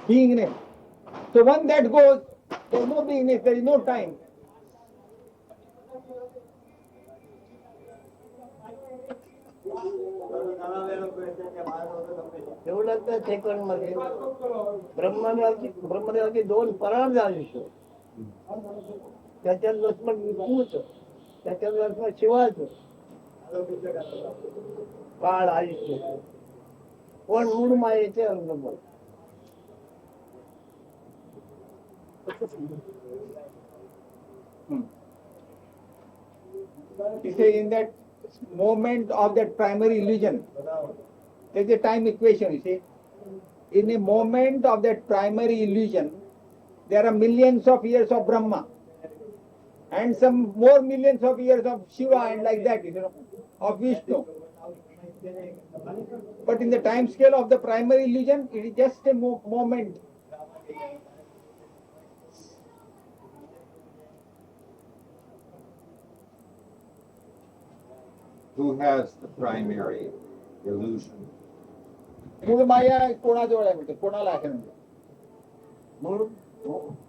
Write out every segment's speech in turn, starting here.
beingness. So when that goes, there is no beingness, there is no time. एवढ्या second मध्ये ब्रह्मदेवाची 2 परार झाली. त्याच्यात लक्ष्मण विष्णूच, त्याच्यात लक्ष्मण शिवाच, काळ आयुष्य पण मूळ मायेचे अंग. He says in that moment of that primary illusion, there is a time equation, you see. In a moment of that primary illusion, there are millions of years of Brahma and some more millions of years of Shiva and like that, of Vishnu. But in the time scale of the primary illusion, it is just a moment. Who has the primary illusion? मूळ माया कोणाजवळ आहे म्हणते, कोणाला आहे म्हणते.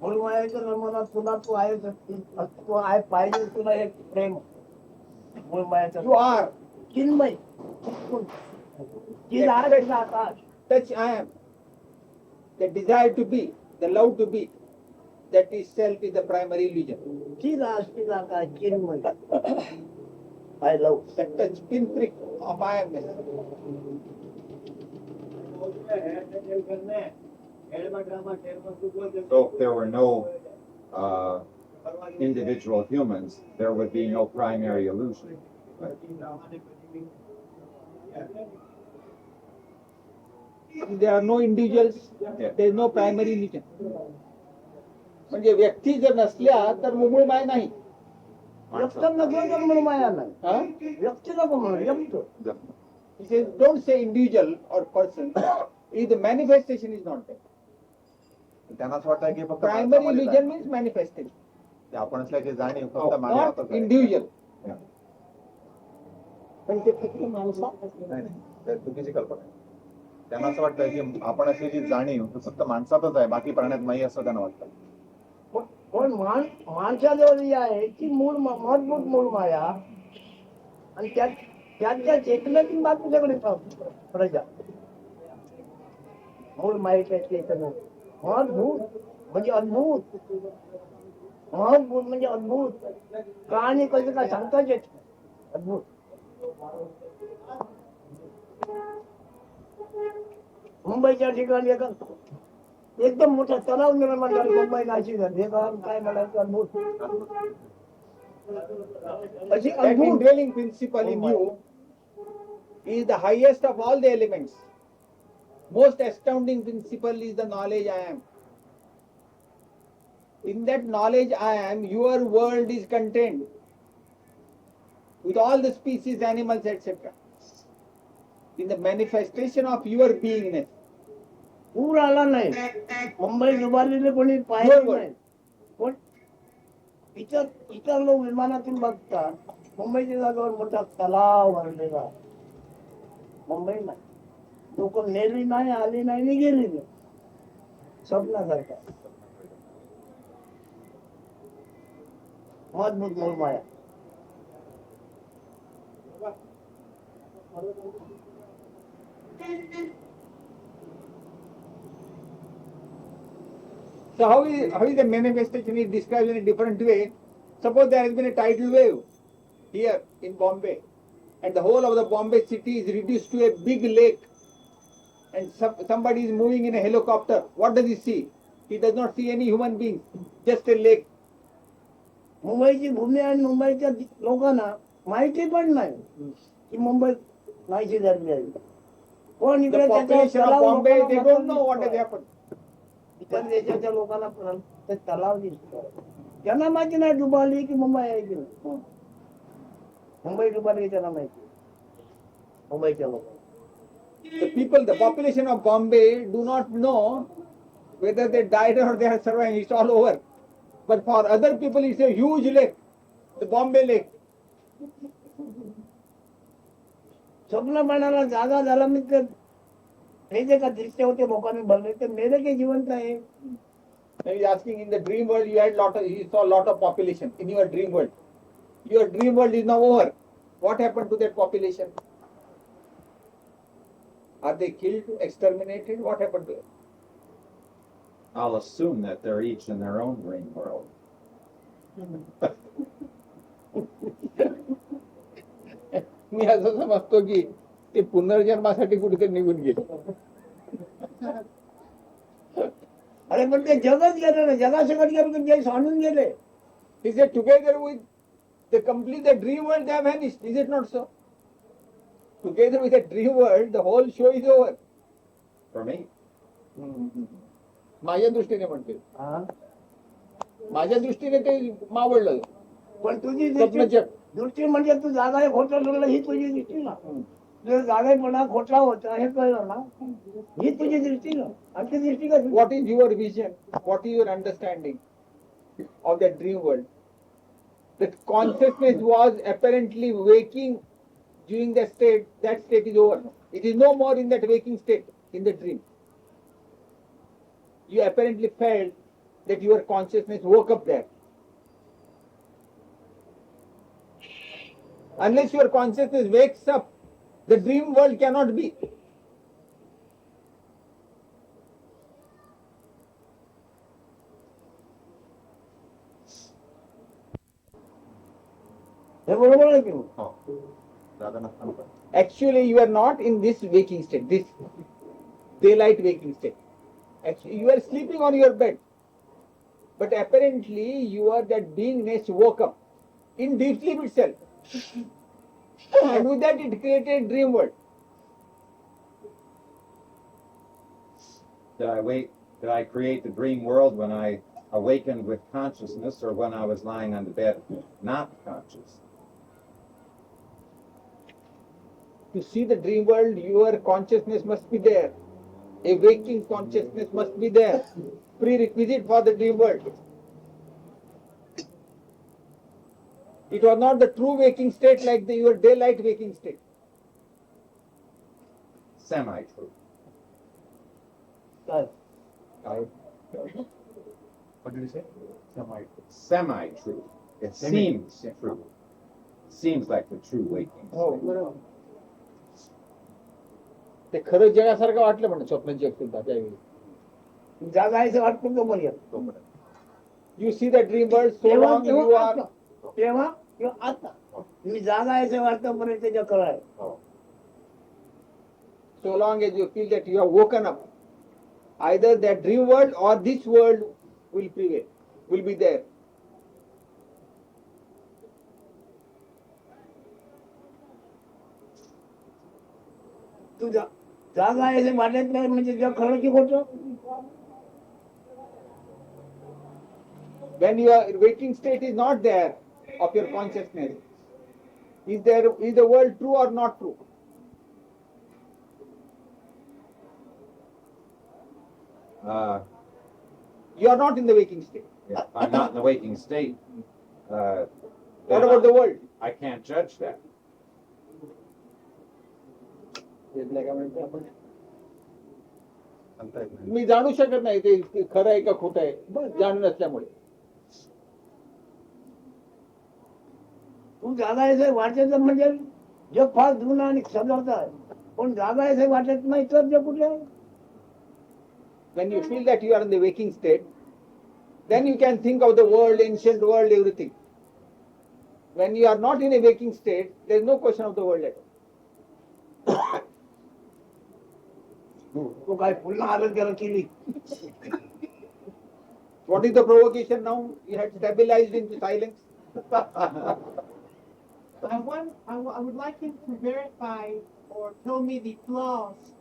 मूळ मायाच्या नमूनात तुला तू आहे, तू आहे पाहिजे, तुला एक प्रेम मूळ मायाचा. You are चिन्मय, चिद आकाश. Touch I am. The desire to be, the love to be, that itself is the primary illusion. चिद आकाश चिन्मय. I love. That touch pinprick of I amness. So if there were no individual humans, there would be no primary illusion. If there are no individuals, there is no primary illusion. म्हणजे व्यक्ती जर नसल्या तर मूळ माया नाही. व्यक्त नको तर मूळ माया नाही. व्यक्ती नको म्हणून व्यक्त. He says, don't say individual or person. If the manifestation is not there. त्यांना असं वाटतं की फक्त Primary illusion means manifestation. आपण असल्याची जाणीव फक्त Not मानवातच आहे. individual. पण ते फक्त माणसा नाही, ते चुकीची कल्पना आहे. त्यांना असं वाटतं की आपण असल्याची जाणीव फक्त माणसातच आहे, बाकी प्राण्यात नाही असं त्यांना वाटतं. पण माणसाजवळ जी आहे ती मूळ महत्भूत मूळ माया, आणि त्याच्या चेतनातून बात तुझ्याकडे प्रजा मूळ मायेच्या चेतना महत्भूत म्हणजे अद्भुत, महत्भूत म्हणजे अद्भुत. कहाणी कधी काय सांगताच येत अद्भुत. मुंबईच्या ठिकाणी एकदम मोठा तलाव निर्माण झाला, मुंबई नाशिक हे काय म्हणायचं अद्भुत. अशी That अद्भुत indwelling principle in you is the highest of all the elements. Most astounding principle is the knowledge I am. In that knowledge I am, your world is contained with all the species, animals, etc. In the manifestation of your beingness. पूर आला नाही, मुंबई डुबालेले कोणी पाहिलं नाही, पण इतर लोक विमानातून बघतात मुंबईच्या जागेवर मोठा तलाव भरलेला. मुंबई नाही, लोक नेली नाही, आली नाही, नि गेली नाही, स्वप्नासारखा. महत्भूत मूळ माया. So how is the manifestation is described in a different way? Suppose there has been a tidal wave here in Bombay, and the whole of the Bombay city is reduced to a big lake, and somebody is moving in a helicopter. What does he see? He does not see any human being, just a lake. मुंबईची भूमी आणि मुंबईच्या लोकांना माहिती पण नाही की मुंबई नाहीशी झाली आहे. पण The इकडे population of Bombay, they don't know what has happened. इतर देशाच्या लोकांना ते तलाव दिसतो, त्यांना माहिती नाही डुबाली की मुंबई आहे की नाही. मुंबई डुबाली त्यांना माहिती, मुंबईच्या लोकांना. The population of Bombay do not know whether they died or they are surviving. It's all over. But for other people, it's a huge lake, the Bombay lake. स्वप्न पाण्याला जागा झाला मी तर हे जे का दृश्य होते भोकाने भरले ते मेरे के जिवंत आहे. Now he's asking, in the dream world you had you saw lot of population in your dream world. Your dream world is now over. What happened to that population? Are they killed, exterminated? What happened to them? I'll assume that they're each in their own dream world. मी असं समजतो की ते पुनर्जन्मासाठी कुठेतरी निघून गेले. अरे पण ते जगच गेलं ना, जगासकट गेलं तर जे सांडून गेले. He said, together with the complete the dream world, they have vanished. Is it not so? Together with the dream world, the whole show is over. For me, माझ्या दृष्टीने म्हणते, हा? माझ्या दृष्टीने ते मावळलं. पण तुझी स्वप्न दृष्टी जग. दृष्टी म्हणजे तू जागा खोटं लागलं ही तुझी दृष्टी ना. तुझा जागापणा खोटा होता हे कळलं ना, ही तुझी दृष्टी ना. आमची दृष्टी का What is your vision? What is your understanding of that dream world? That consciousness was apparently waking during that state is over. It is no more in that waking state, in the dream. You apparently felt that your consciousness woke up there. Unless your consciousness wakes up, the dream world cannot be. हे बरोबर आहे की नाही? हो दादा नसताना पण. Actually, you are not in this waking state, this daylight waking state. Actually, you are sleeping on your bed. But apparently, you are that beingness woke up in deep sleep itself. And with that, it created dream world. did I create the dream world when I awakened with consciousness, or when I was lying on the bed not conscious? To see the dream world, your consciousness must be there. A waking consciousness must be there. Prerequisite for the dream world. It was not the true waking state like your daylight waking state. Semi-true. काय? What did you say? Semi-true. It seems true. Seems like the true waking हो state. बरोबर. ते खरं जगासारखं वाटलं म्हणून स्वप्न जग सुद्धा त्यावेळी. जागा आहे असं वाटतं तो पर्यंत. You see the dream world so long you are. तेव्हा किंवा आता मी जागा आहे असं वाटतं पर्यंत त्याच्या कळाय. So long as you feel that you have woken up, either that dream world or this world will prevail, will be there. तू जागा आहे असं वाटत नाही म्हणजे जग खरं की खोटं? When your waking state is not there of your consciousness, is the world true or not true? You are not in the waking state. If I'm not in the waking state. What then about the world? I can't judge that. सांगता येत नाही. मी जाणू शकत नाही ते खरं आहे का खोटं आहे, जाणून नसल्यामुळे. तू जागा आहे असं वाटत म्हणजे जग फार जुनं आणि सजावत आहे. पण जागा आहे असं वाटत नाही तर जग कुठे आहे? When you feel that you are in the waking state, then you can think of the world, ancient world, everything. When you are not in a waking state, there is no question of the world at all. तो काय पुन्हा आरोग्याला केली. What is the provocation now? You had stabilized into silence. I would like him to verify or tell me the flaws,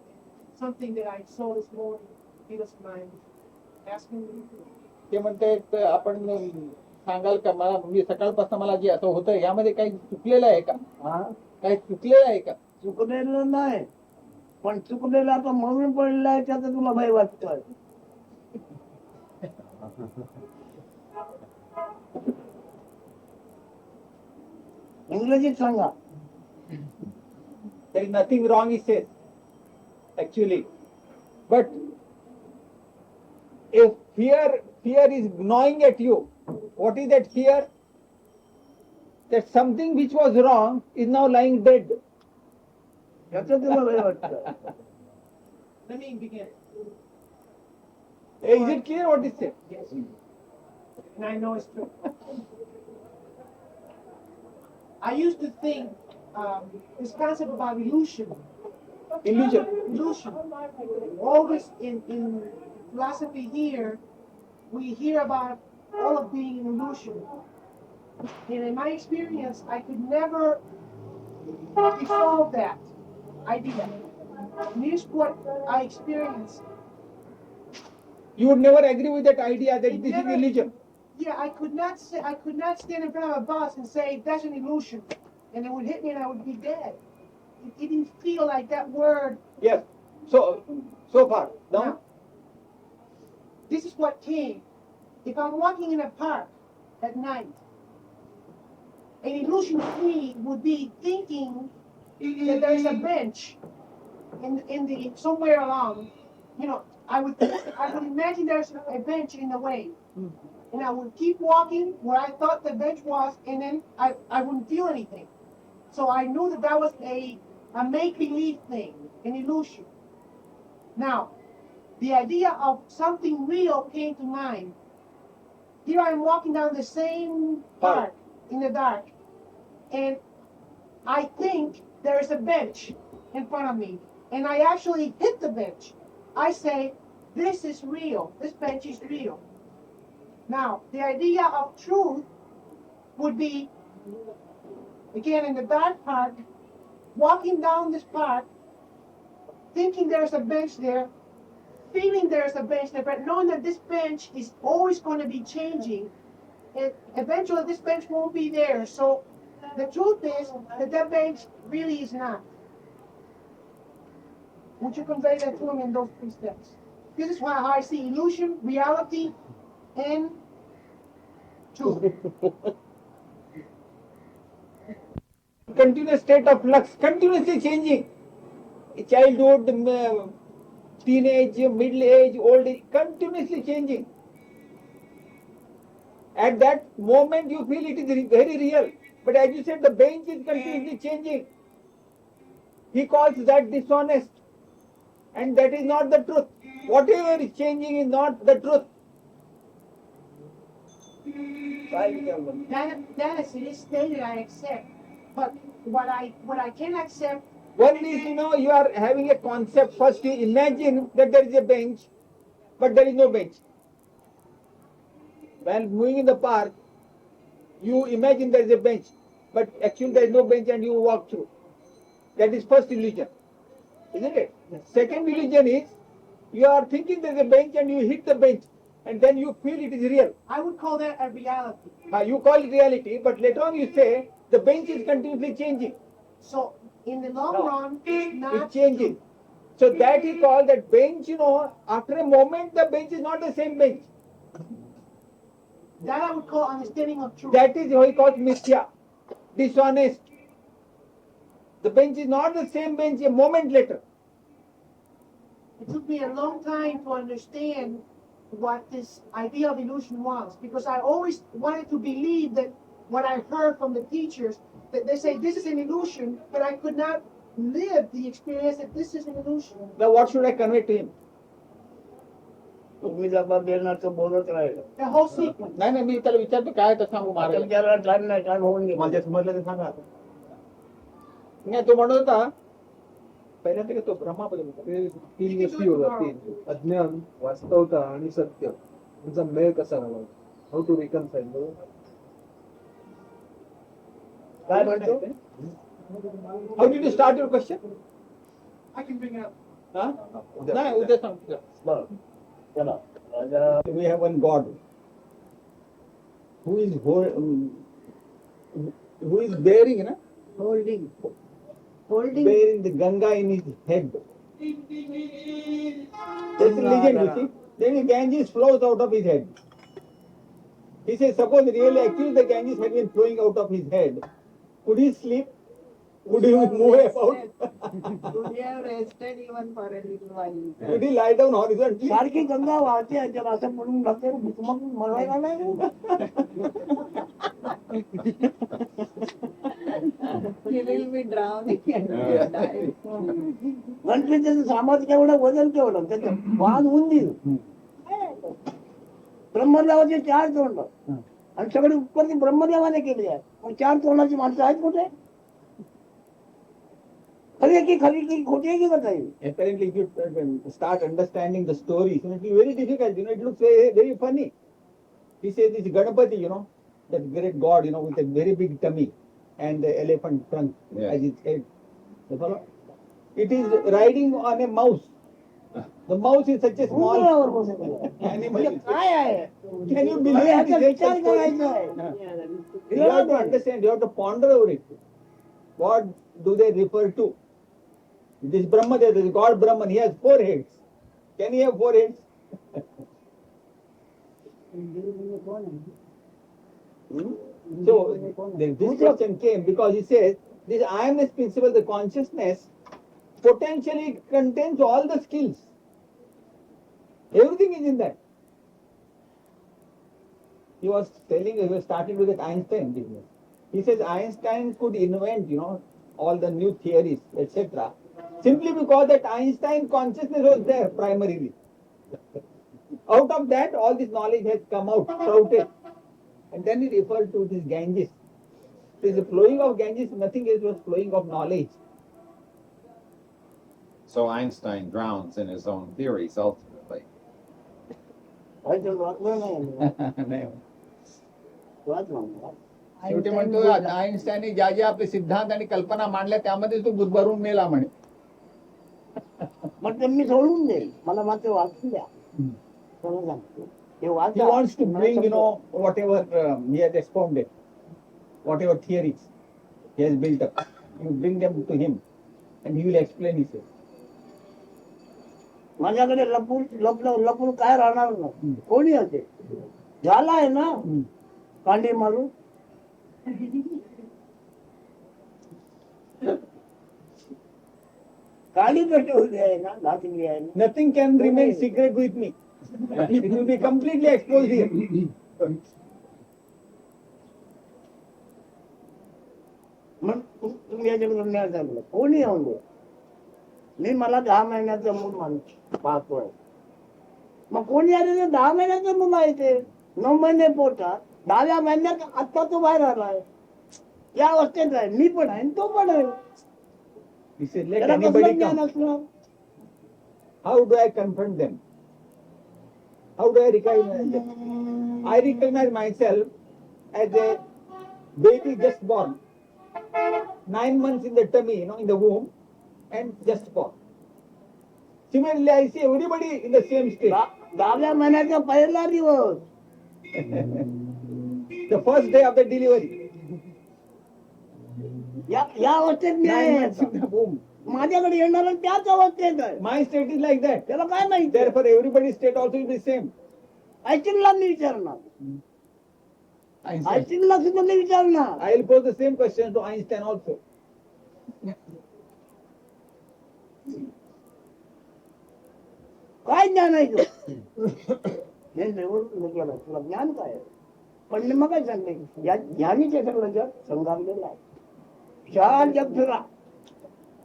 something that I saw this morning. He doesn't mind asking me. ते म्हणतात आपण सांगाल का मला, मी सकाळपासून मला जे असं होतं यामध्ये काही चुकलेलं आहे का? हा? काही चुकलेलं आहे का? चुकलेलं नाही, पण चुकलेलं आता म्हणून पडलेलं आहे त्याचा तुला भय वाटतोय. इंग्रजीत सांगा. There is nothing wrong, he says. Actually, But if fear is gnawing at you, what is that fear? That something which was wrong is now lying dead. याचं तुला वेळ वाटतं. Let me begin. Is it clear what is said? Yes. And I know it's true. I used to think this concept about illusion. Illusion. Always in philosophy here, we hear about all of being an illusion. And in my experience, I could never resolve that idea. And here's what I experienced. You would never agree with that idea that It this never- is illusion. Yeah, I could not stand in front of a bus and say that's an illusion, and it would hit me and I would be dead. It didn't feel like that word. Yes. So far. Now, Now, this is what came. If I'm walking in a park at night, an illusion to me would be thinking that there's a bench in the somewhere along. You know, I would imagine there's a bench in the way. And I would keep walking where I thought the bench was, and then I wouldn't feel anything. So I knew that was a make-believe thing, an illusion. Now, the idea of something real came to mind. Here I'm walking down the same park in the dark, and I think there is a bench in front of me, and I actually hit the bench. I say, this is real, this bench is real. Now, the idea of truth would be, again, in the dark park, walking down this park, thinking there's a bench there, feeling there's a bench there, but knowing that this bench is always going to be changing, and eventually this bench won't be there. So the truth is that bench really is not. Would you convey that to him in those 3 steps? This is how I see illusion, reality, and truth. continuous state of flux, continuously changing. Childhood, teenage, middle age, old age, continuously changing. At that moment you feel it is very real. But as you said, the bench is continuously changing. He calls that dishonest. And that is not the truth. Whatever is changing is not the truth. That is it is stated, I accept. But what I can accept. One is, you are having a concept. First, you imagine that there is a bench, but there is no bench. While moving in the park, you imagine there is a bench, but actually there is no bench and you walk through. That is first illusion, isn't it? Second illusion is, you are thinking there is a bench and you hit the bench, and then you feel it is real. I would call that a reality. You call it reality, but later on you say the bench is continuously changing. So in the long run, it's not It changes. So that he called that bench, after a moment the bench is not the same bench. That I would call understanding of truth. That is how he calls mithya, dishonest. The bench is not the same bench a moment later. It took me a long time to understand what this idea of illusion was, because I always wanted to believe that what I heard from the teachers, that they say this is an illusion, but I could not live the experience that this is an illusion. Now what should I convey to him? तुम्ही जबाब देणार तर बोलत राहिलं. The whole sequence. नाही मी त्याला विचारतो काय तर सांगू आता महाराज. त्याला टाइम नाही, टाइम होऊन गेला. मला जे समजलं ते सांगा आता. नाही तो म्हणत होता पहिल्यांदा तो ब्रह्माबद्दल होता. ते 3 गोष्टी होतात, 3 अज्ञान, वास्तवता आणि सत्य यांचा मेळ कसा घालावा, हाऊ टू रिकन्साइल. काय म्हणतो? How did you start your question? I can bring it up. नाही उद्या सांगतो. बरं. चला. राजा We have one God who is bearing, holding. bearing the Ganga in his head. That's a legend, you see. Then the Ganges flows out of his head. He says, suppose really actually the Ganges had been flowing out of his head, could he sleep? Could you move about? Could you have rested even for a little while? Could you lie down horizontally? सारखी गंगा वाहते आहे जर असं पडून लागते मग मरायला नाही He will be drowning and will die. गणपतीचं सामर्थ्य केवढं वजन केवढं त्याचं वाहन उंदीर ब्रह्मदेवाचे 4 तोंड आणि सगळी उत्पत्ती ब्रह्मदेवाने केली आहे मग 4 तोंडाची माणसं आहेत कुठे खरी आहे की खोटी आहे की कसं आहे Apparently, if you start understanding the story, it will be very difficult. It looks very, very funny. He says this Ganapati, that great god, with a very big tummy and the elephant trunk Yeah. as its head. You follow? It is riding on a mouse. The mouse is such a small उंदरावर बसलेलं. animal. म्हणजे काय आहे Can you believe म्हणजे it? ह्याचा It's विचार such a story? करायचा आहे Yeah, that is You have to understand, you have to ponder over it. What do they refer to? This Brahma, there is God Brahman, he has 4 heads. Can he have 4 heads? So, this question came because he says, this I amness principle, the consciousness, potentially contains all the skills. Everything is in that. He was starting with that Einstein business. He says Einstein could invent, all the new theories, etc. Simply because that Einstein consciousness was there primarily. Out of that, all this knowledge has come out, sprouted. And then he referred to this Ganges. This flowing of Ganges, nothing else was flowing of knowledge. So Einstein drowns in his own theories ultimately. व्हायचं वाचलं नाही नाही. वाचलं शेवटी म्हणतो आइन्स्टाईनने ज्या ज्या आपले सिद्धांत आणि कल्पना मांडल्या त्यामध्ये तो गुदभरून मेला म्हणे. मग ते मी सोडून देईल मला मात्र वाचून द्या मला सांगतो ते He वाचा wants to bring, whatever he has expounded, whatever theories he has built up, you bring them to him and he will explain himself. माझ्याकडे लपून काय राहणार नाही कोणी असे झाला आहे ना कांडी मारून कांडी पेटवली आहे ना घातली आहे ना Nothing can remain secret with me. It will be completely exposed here. मग तुम्ही याच्याकडून नाही सांगलं कोणी येऊन दे मी मला 10 महिन्याचं मूल माणूस पाहतोय मग कोणी आले तर 10 महिन्याचं मुलं आहे ते 9 महिने पोटात 10व्या महिन्यात आता तो बाहेर आलाय या अवस्थेत आहे मी पण आहे आणि तो पण आहे He said, let त्याला कसलं anybody ज्ञान come. असणार How do I confront them? How do I recognize them? I recognize myself as a baby just born. 9 months in the tummy, in the womb, and just born. Similarly, I see everybody in the same state. 10व्या महिन्याचा पहिला दिवस The first day of the delivery. या अवस्थेत मी 9 आहे months in the womb. माझ्याकडे येणार त्याच अवस्थेत आहे My state is like that. त्याला काय माहिती Therefore, everybody's state also is the same. आयस्टीनला मी विचारणार Einstein. आयस्टीनला सुद्धा मी विचारणार I will pose the same question to Einstein also. काय ज्ञान आहे हे तुला ज्ञान काय आहे पण मग काय सांगते या ज्ञानीचे सगळं जग संगामलेलं आहे शान जग फिरा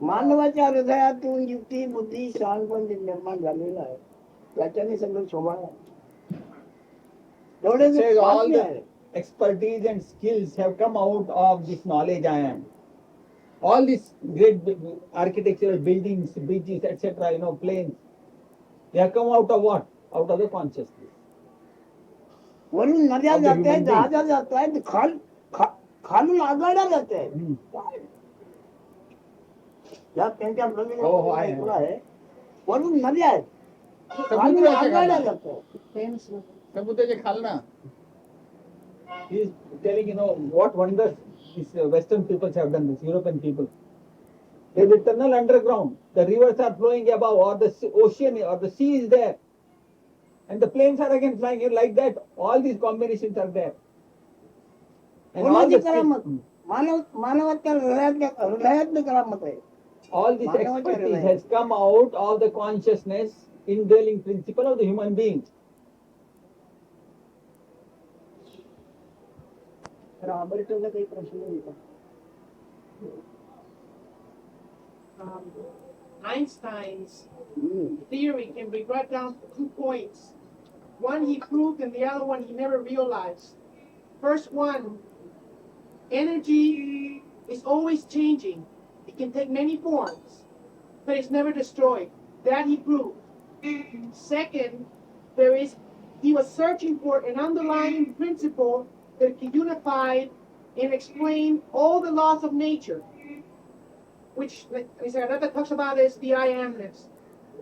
मानवाच्या हृदयातून युक्ती बुद्धी शहाणपण जे निर्माण झालेलं आहे त्याच्याने सगळं शोभा आहे एवढे Says all the expertise and skills have come out of this knowledge I am. All these great architectural buildings, bridges, etc., planes, they have come out of what? Out of the consciousness. वरून नद्या Of the जात human आहेत being. जहाजा जात आहेत खालून आगाड्या जात आहेत या त्यांच्या हो, आहे. प्रदेशात आहे वरून नद्या आहेत खालून आगाड्या जात आहेत famous. समुद्राच्या खालना. He is telling, what wonders these Western peoples have done, these European people. They have a tunnel underground. The rivers are flowing above, or the ocean or the sea is there. And the planes are again flying in like that. All these combinations are there. And all कोणाची the करामत skills- मानवाच्या हृदयातलं त्याला मत आहे. All this expertise has come out of the consciousness indwelling principle of the human being. रॉबर्टला काही प्रश्न नाही का? Einstein's theory can be brought down to 2 points. One he proved and the other one he never realized. First one, energy is always changing. It can take many forms, but it's never destroyed. That he proved. Second, he was searching for an underlying principle that can unify and explain all the laws of nature, which Nisargadatta talks about as the I amness.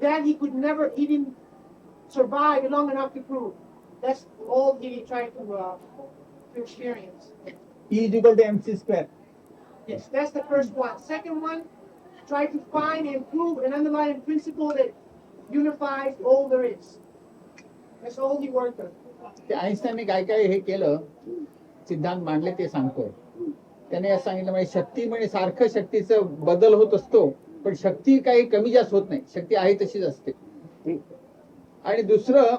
That he didn't survive long enough to prove. That's all he tried to experience. E is equal to mc square. Yes, that's the first one. Second one, try to find and prove an underlying principle that unifies all there is. That's all he worked on. ते आईन्स्टाईनने काय काय हे केलं, सिद्धांत मांडले ते सांगतोय. त्याने असं सांगितलं म्हणजे शक्ती म्हणजे सारखं शक्तीचं बदल होत असतो, पण शक्ती काही कमी जास्त होत नाही, शक्ती आहे तशीच असते. आणि दुसरं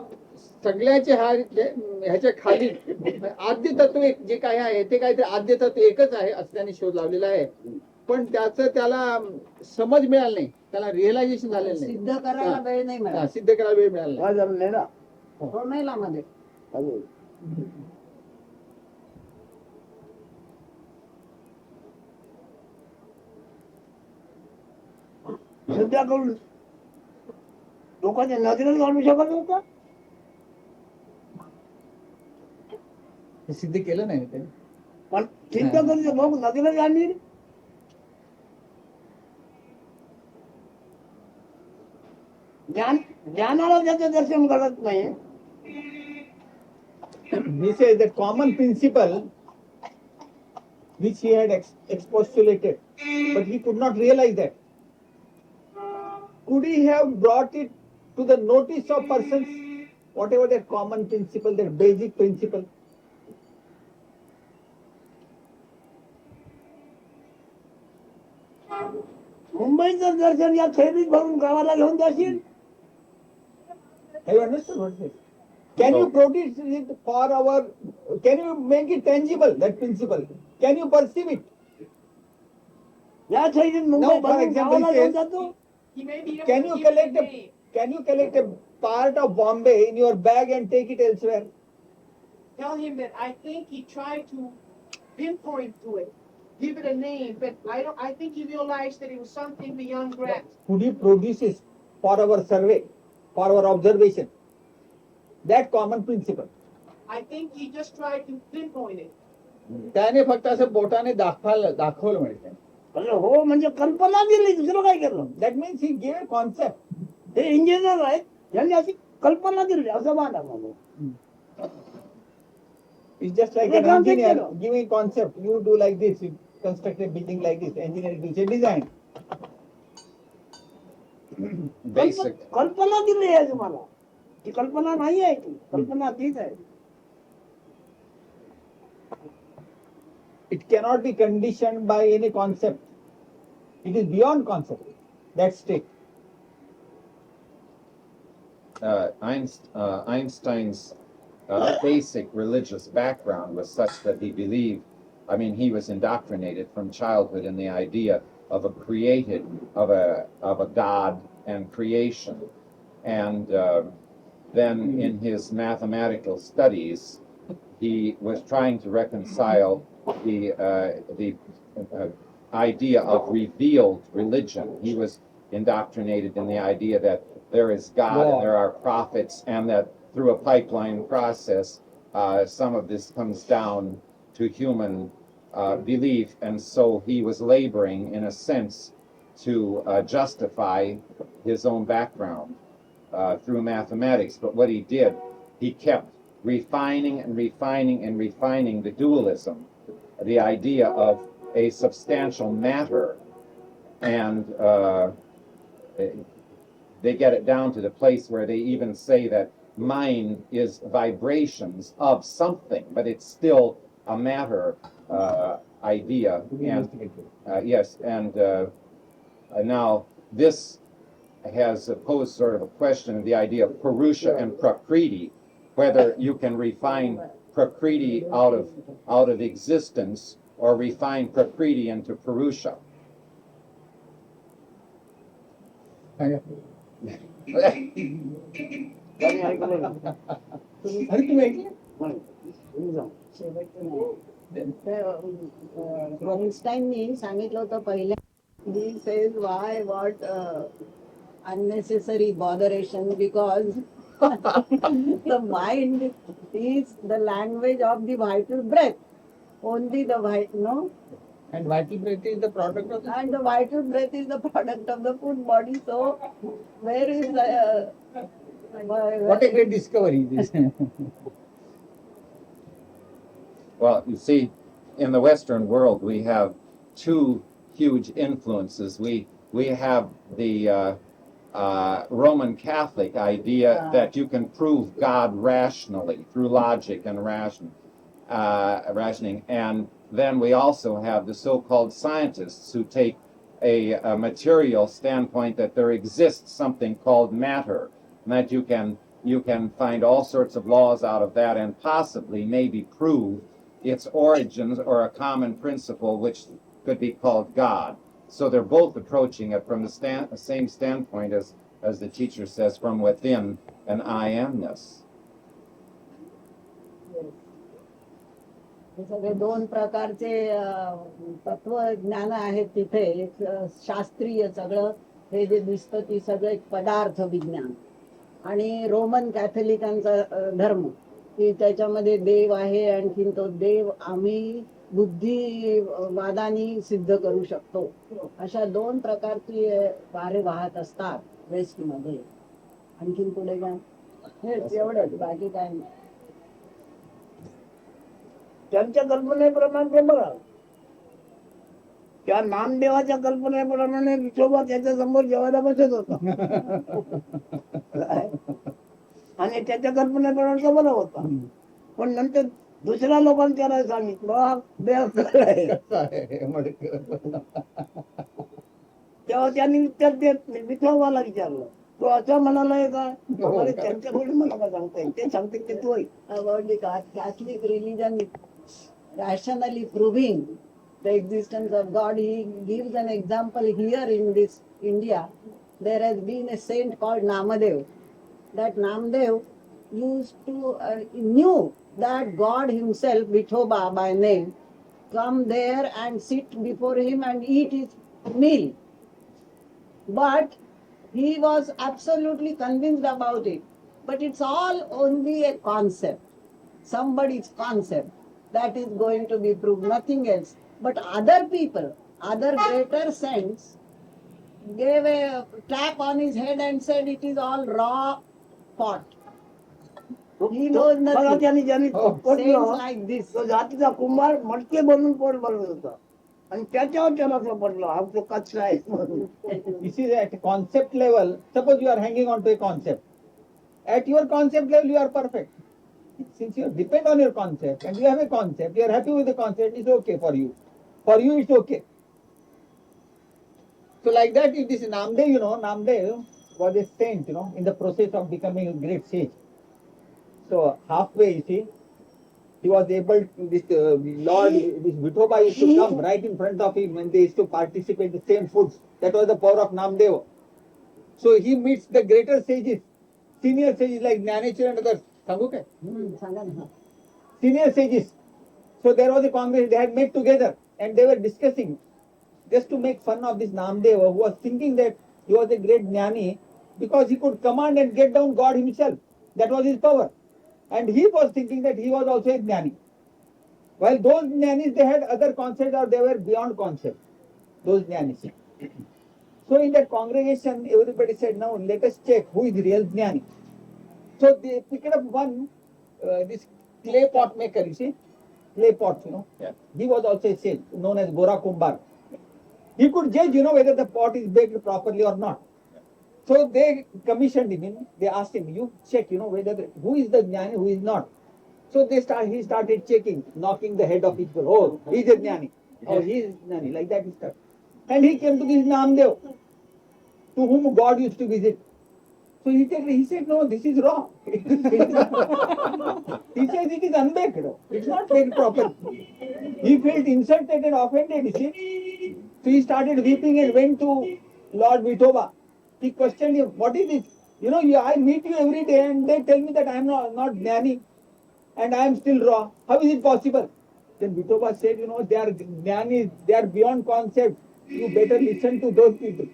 सगळ्याचे ह्याच्या खाली आद्य तत्व एक जे काय आहे ते काहीतरी आद्य तत्व एकच आहे असं त्याने शोध लावलेला आहे. पण त्याला समज मिळाला नाही, त्याला रिअलायझेशन झालेलं नाही, सिद्ध करायला वेळ नाही मिळाला. सिद्ध करायला वेळ मिळाला नाही. हो नाही मध्ये सध्या करून लोकांच्या नजरेला जाणू शकत होता. हे सिद्ध केलं नाही त्याने. पण सिद्ध करून लोक नजरेला जाणील. ज्ञानाला त्याचं दर्शन घडत नाही. He says that common principle which he had expostulated, but he could not realize that. Could he have brought it to the notice of persons, whatever that common principle, that basic principle? मुंबईचं दर्शन या थैलीत भरून गावाला घेऊन जाशील. Have you understood what it is? Can you produce it for our, can you make it tangible, that principle? Can you perceive it? या थैलीत Now, Mumbai for भरून example, गावाला he घेऊन says, जातो. He may be able can to you give it a collect name. can you collect a part of Bombay in your bag and take it elsewhere? Tell him that I think he tried to pinpoint to it, give it a name, but I think he realized that it was something beyond grasp. Could he produce it for our survey, for our observation? That common principle. I think he just tried to pinpoint it. त्याने फक्त असं बोटाने दाखवलं म्हणजे. हो म्हणजे कल्पना दिली, दुसरं काय केलं. That means he gave a concept. हे इंजिनियर आहेत, यांनी अशी कल्पना दिली असं माना म्हणून. It's just like an engineer giving a concept. You do like this, you construct a building like this. Engineer gives a design. Basic. कल्पना दिली आहे तुम्हाला. ती कल्पना नाही आहे, ती कल्पना तीच आहे. It cannot be conditioned by any concept. It is beyond concept. That state. Einstein's basic religious background was such that he believed, he was indoctrinated from childhood in the idea of a God and creation. And then in his mathematical studies, he was trying to reconcile the idea of revealed religion. He was indoctrinated in the idea that there is God and there are prophets, and that through a pipeline process, some of this comes down to human belief. And so he was laboring, in a sense, to justify his own background through mathematics. But what he did, he kept refining and refining and refining the dualism, the idea of a substantial matter, and they get it down to the place where they even say that mind is vibrations of something, but it's still a matter idea. To be And investigated. yes, and now this has posed sort of a question of the idea of Purusha and Prakriti, whether you can refine Prakriti out of existence or refine Prakriti into Purusha. त्यांनी ऐकलं नाही. अरे तुम्ही ऐकलं? नाही. तुम्ही जा. आइन्स्टाईननी सांगितलं होतं पहिल्या this is why what unnecessary botheration because the mind is the language of the vital breath. Only the And vital breath is the product of the and the vital breath is the product of the food body. So where is the What a great discovery this. Well, you see, in the Western world, we have two huge influences. We have the Roman Catholic idea that you can prove God rationally through logic and rationing, and then we also have the so-called scientists who take a material standpoint that there exists something called matter, and that you can find all sorts of laws out of that and possibly maybe prove its origins or a common principle which could be called God. So they're both approaching it from the same standpoint as the teacher says, from within an I amness. हे सगळे दोन प्रकारचे तत्वज्ञान आहेत तिथे. एक शास्त्रीय सगळं हे जे दिसतं ती सगळं एक पदार्थ विज्ञान आणि रोमन कॅथलिकांचा धर्म की त्याच्यामध्ये देव आहे. आणखीन तो देव आम्ही बुद्धिवादाने सिद्ध करू शकतो. अशा दोन प्रकारची वारे वाहत असतात वेस्ट मध्ये. आणखीन पुढे काय हेच एवढंच, बाकी काय नाही. त्यांच्या कल्पनेप्रमाणे ते बघा, त्या नामदेवाच्या कल्पनेप्रमाणे विठोबा त्याच्या समोर जेवायला बसत होता आणि त्याच्या कल्पनेप्रमाणे तो बरा होता. पण नंतर दुसऱ्या लोकांनी त्याला सांगितलं देव कसं आहे. तेव्हा त्यांनी उत्तर देत नाही. विठोबाला विचारलं, तो असं म्हणालाय का? अरे त्यांच्याकडे मला काय सांगता येईल, ते सांगते ते तो About the Catholic religion rationally proving the existence of God, he gives an example here in this India. There has been a saint called Namadev. That Namadev used to knew that God himself, Vithoba by name, come there and sit before him and eat his meal. But he was absolutely convinced about it. But it's all only a concept, somebody's concept that is going to be proved, nothing else. But other people, other greater saints, gave a tap on his head and said it is all raw pot. He knows बघा nothing. त्यांनी ज्यांनी Saints पडलं like this. तो जातीचा कुंभार मटके बनवून pot Bharat होता आणि त्याच्यावर त्याला पडलं हा तो कचरा आहे म्हणून. You see, at concept level, suppose you are hanging on to a concept. At your concept level, you are perfect. Since you depend on your concept and you have a concept, you are happy with the concept, it's okay for you. For you, it's okay. So like that, if this Namdev, Namdev was a saint, in the process of becoming a great sage. So halfway, you see, he was able to, this Lord, this Vithoba used to come right in front of him and they used to participate in the same foods. That was the power of Namdev. So he meets the greater sages, senior sages like Jnaneshwar and others. Sangu kai? सांगा ना. Senior sages. So there was a congress, they had met together and they were discussing just to make fun of this Namdeva who was thinking that he was a great jnani because he could command and get down God himself. That was his power. And he was thinking that he was also a jnani. While those jnanis, they had other concepts or they were beyond concept. Those jnanis. So in that congregation, everybody said, now let us check who is the real jnani. So they picked up one, this clay pot maker, you see, clay pots, Yeah. He was also a sage, known as Gora Kumbar. He could judge, whether the pot is baked properly or not. So they commissioned him, they asked him, you check, whether who is the jnani, who is not. So he started checking, knocking the head of each one. Oh, he is a jnani. Oh, he is Jnani, like that stuff. And he came to this Namdev, to whom God used to visit. So he said, no, this is wrong. He says it is unbaked. It's not baked properly. He felt insulted and offended, you see. So he started weeping and went to Lord Vithoba. He questioned him, what is this? You know, I meet you every day and they tell me that I am not Jnani and I am still raw. How is it possible? Then Vithoba said, you know, they are Jnanis, they are beyond concept. You better listen to those people.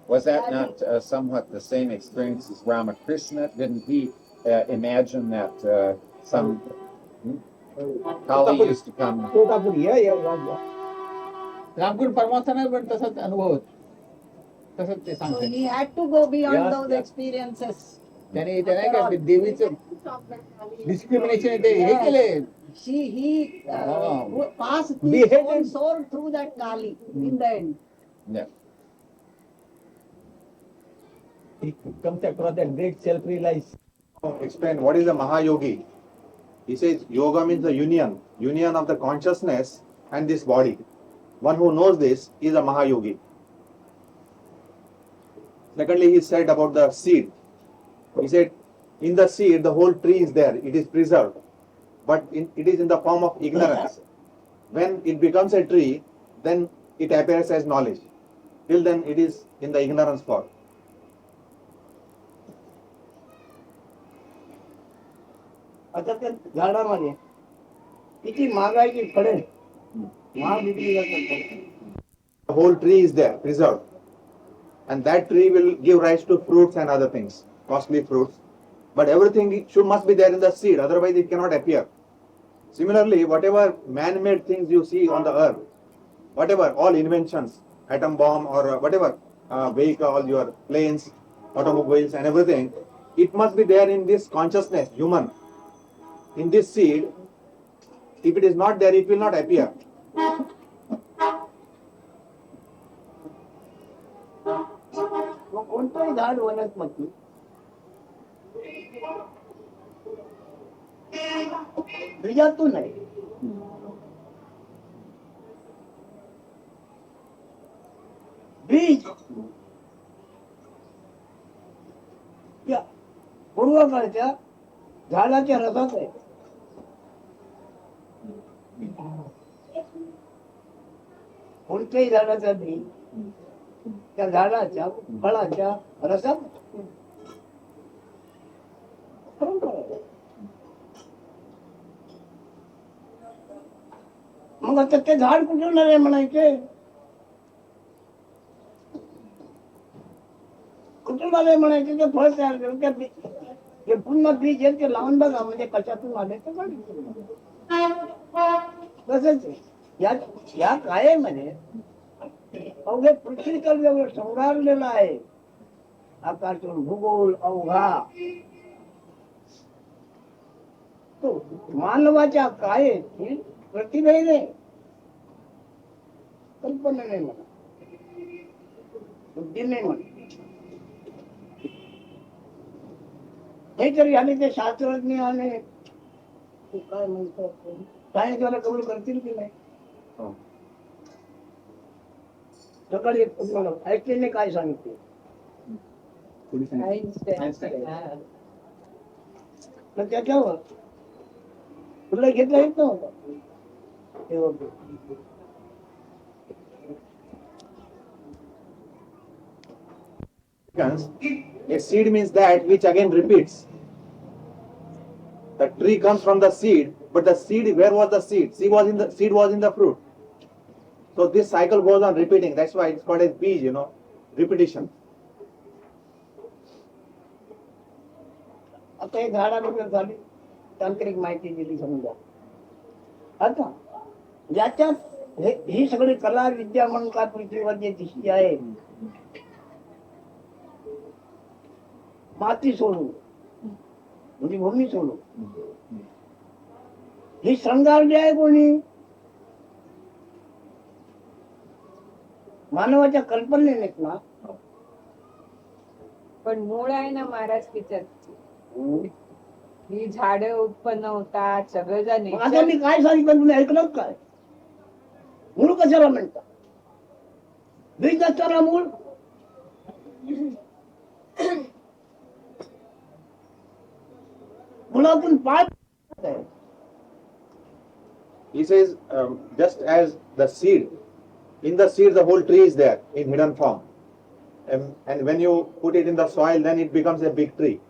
Was that not somewhat the same experience as Ramakrishna? Didn't he imagine that some Kali used to come? Totapuri, yeah. Ramakrishna परमार्थाने पण तसाच अनुभव होता. तसंच ते So सांगतात. he had to go beyond Yes, those yes. experiences. त्याने का देवीचं डिस्क्रिमिनेशन ते हे केले. He Oh. passed his Beheaded. own soul through that Kali in the end. Yeah. He comes across that great self-realization. Explain what is a Mahayogi. He says yoga means the union of the consciousness and this body. One who knows this is a Mahayogi. Secondly, he said about the seed. He said, in the seed, the whole tree is there, it is preserved, but it is in the form of ignorance. When it becomes a tree, then it appears as knowledge. Till then, it is in the ignorance form. आता त्या झाडामध्ये किती महागाईची फळे महाग विकली जातात. The whole tree is there, preserved. And that tree will give rise to fruits and other things, costly fruits. But everything must be there in the seed, otherwise it cannot appear. Similarly, whatever man-made things you see on the earth, whatever, all inventions, atom bomb or whatever, vehicle, your planes, automobiles and everything, it must be there in this consciousness, human. In this seed, if it is not there, it will not appear. मग कोणतंही झाड वनस्पती बीजातून आहे. बीज त्या पूर्वकाळच्या झाडाच्या रसात आहे. कोणत्याही झाडाचा बीज त्या झाडाच्या फळाच्या रसात मग आता ते झाड कुठून आले म्हणायचे, कुठून आले म्हणायचे ते फळ तयार करून त्या ते पुन्हा बीज आहे ते लावून बघा म्हणजे कशातून आले ते तसंच या काळेमध्ये अवघे पृथ्वीकर जेवढं संगारलेलं आहे आकाशातून भूगोल अवघा तो मानवाच्या काळेतील प्रतिभेने कल्पनेने म्हणा बुद्धीने म्हणा हे तरी आम्ही ते शास्त्रज्ञ आणि काय म्हणतात सायन्सवाला कबूल करतील की नाही. सकाळी ऐकलेले काय सांगते तर त्याच्यावर तुला घेतलं येत नव्हतं. A seed means that which again repeats. The tree comes from the seed, but the seed, where was the seed? Seed was in the fruit. So this cycle goes on repeating. That's why it's called as beej, repetition. आता हे झाडाबद्दल झाली तांत्रिक माहिती दिली समजा. आता ज्याच्यात ही सगळी कला विद्या म्हणून का पृथ्वीवर जे दिसली आहे माती सोडून म्हणजे भूमी सोडून ही श्रंगारली आहे कोणी मानवाच्या कल्पनेनेच ना. पण मूळ आहे ना महाराज तिच्यात. ही झाडे उत्पन्न होतात सगळं जर मग आता मी nature- काय सांगितलं तुम्ही ऐकलं काय? मूळ कशाला म्हणतात? बीज असताना मूळ. मुळातून पाय. He says, just as the seed, in the seed the whole tree is there in hidden form. And when you put it in the soil, then it becomes a big tree.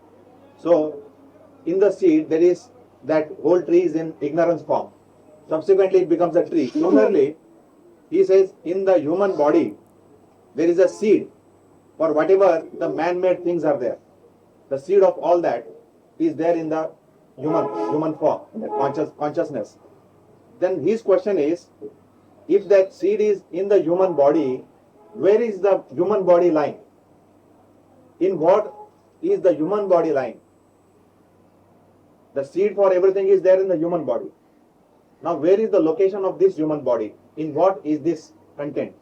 So, in the seed, there is that whole tree is in ignorance form. Subsequently, it becomes a tree. Similarly, he says, in the human body, there is a seed for whatever the man-made things are there. The seed of all that is there in the human form, in the consciousness. Then his question is, if that seed is in the human body, where is the human body lying? In what is the human body lying? The seed for everything is there in the human body. Now, where is the location of this human body? In what is this content?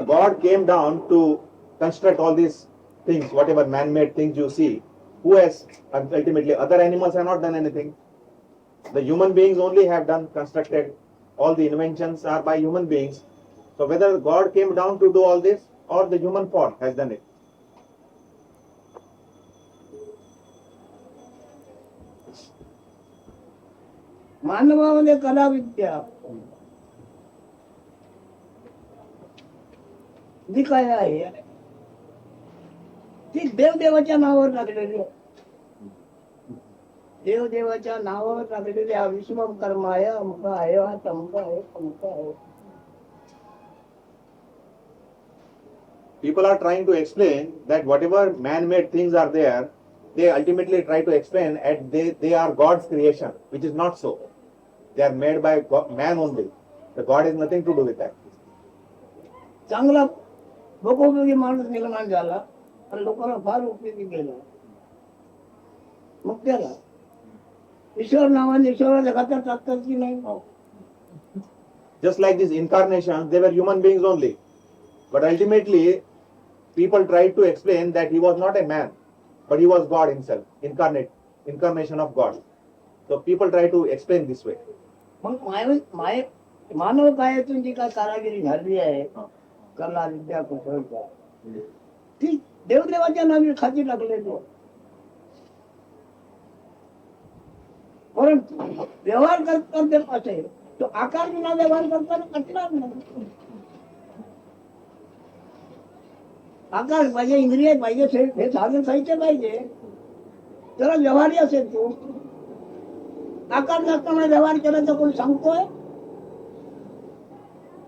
God came down to construct all these things, whatever man-made things you see. Who has ultimately, other animals have not done anything. The human beings only have done, constructed. All the inventions are by human beings. So whether God came down to do all this or the human form has done it. मानवामध्ये कला विद्या जी काय आहे ती देवदेवाच्या नावावर लागलेली आहे. देवदेवाच्या नावावर लागलेली हा विश्व कर्म आहे, अमुक आहे, हा तमुक आहे, अमुक आहे. People are trying to explain that whatever man-made things are there, they ultimately try to explain as they are God's creation, which is not so. They are made by man only. The God has nothing to do with that. चांगला लोकोपयोगी माणूस निर्माण झाला आणि लोकांना फार उपयोगी केला. मग त्याला ईश्वर नावाने ईश्वराच्या खात्यात टाकतात की नाही? Just like these incarnations, they were human beings only. But ultimately, people tried to explain that he was not a man, but he was God himself, incarnation of God. So people try to explain this way. मग मानव कायातून जी काय कारागिरी झाली आहे, कला विद्या कुशलता, ती देवदेवाच्या नावे खाती लागलेली आहे. परंतु व्यवहार करताना असेल तो आकार विना व्यवहार करताना कटणार नाही. आकार पाहिजे, इंद्रिय पाहिजे, हे साधन साहित्य पाहिजे, त्याला व्यवहारी असेल तो. आकार नसताना व्यवहार केला तर कोण सांगतोय?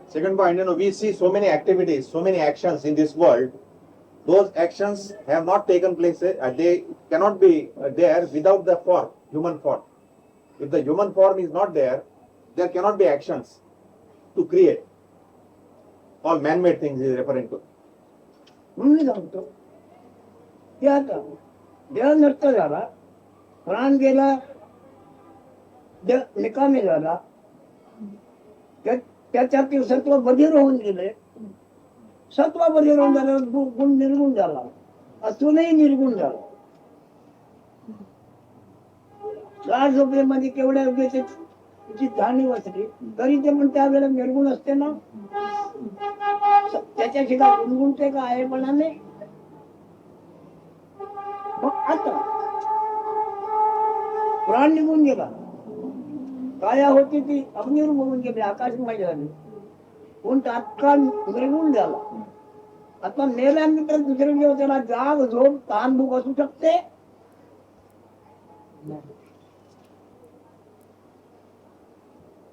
Second point, we see so many activities, so many actions in this world. Those actions have not taken place, they cannot be there without the form, human form. If the human form is not there, there cannot be actions to create. All man-made things he is referring to. म्हणून सांगतो की आता देह नष्ट झाला, प्राण गेला, देह निकामी झाला, त्याच्यातील सत्व बधीर होऊन गेले. सत्व बधीर होऊन झाल्यावर गुण निर्गुण झाला, असूनही निर्गुण झाला. गाढ झोपेमध्ये केवढ्या योग्यतेची जाणीव असली तरी ते पण त्यावेळेला निर्गुण असते ना. त्याच्याशिवाय गुणगुणते का आहे म्हणाने. मग आता प्राण निघून गेला, काया होती ती अग्निरूप होऊन गेली, आकाशमय झाली, कोण तात्काळ निर्गुण झाला. आता मेल्यानंतर दुसरे दिवस त्याला जाग झोप तहान भूक असू शकते?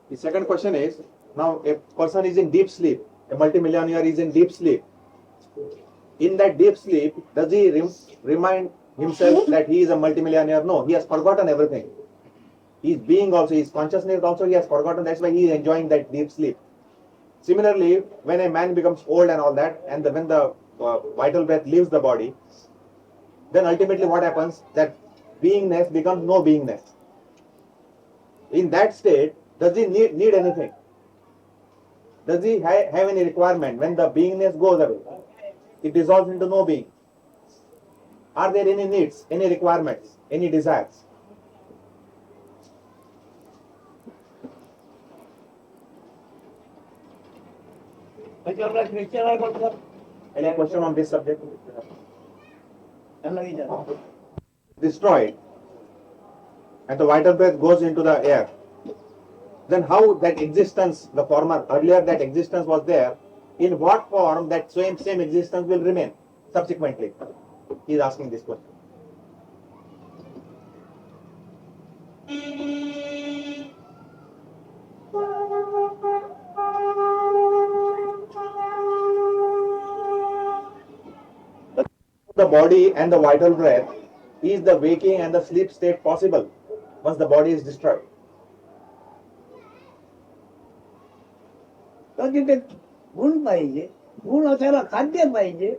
The second question is, now a person is in deep sleep, a multimillionaire is in deep sleep. In that deep sleep, does he remind himself that he is a multimillionaire? No, he has forgotten everything. His being also, his consciousness also he has forgotten. That's why he is enjoying that deep sleep. Similarly, when a man becomes old and all that, and when the vital breath leaves the body, then ultimately what happens? That beingness becomes no beingness. In that state, does he need anything? Does he have any requirement when the beingness goes away? it dissolves into no being. Are there any needs, any requirements, any desires? त्याच्यावर Christian आहे कोणतं Any question on this subject? त्यांना विचार Destroyed, and the vital breath goes into the air. Then how that existence, the former, earlier that existence was there, in what form that same existence will remain subsequently? He is asking this question. The body and the vital breath, is the waking and the sleep state possible once the body is destroyed? तर तिथे गुण पाहिजे गुण असायला खाद्य पाहिजे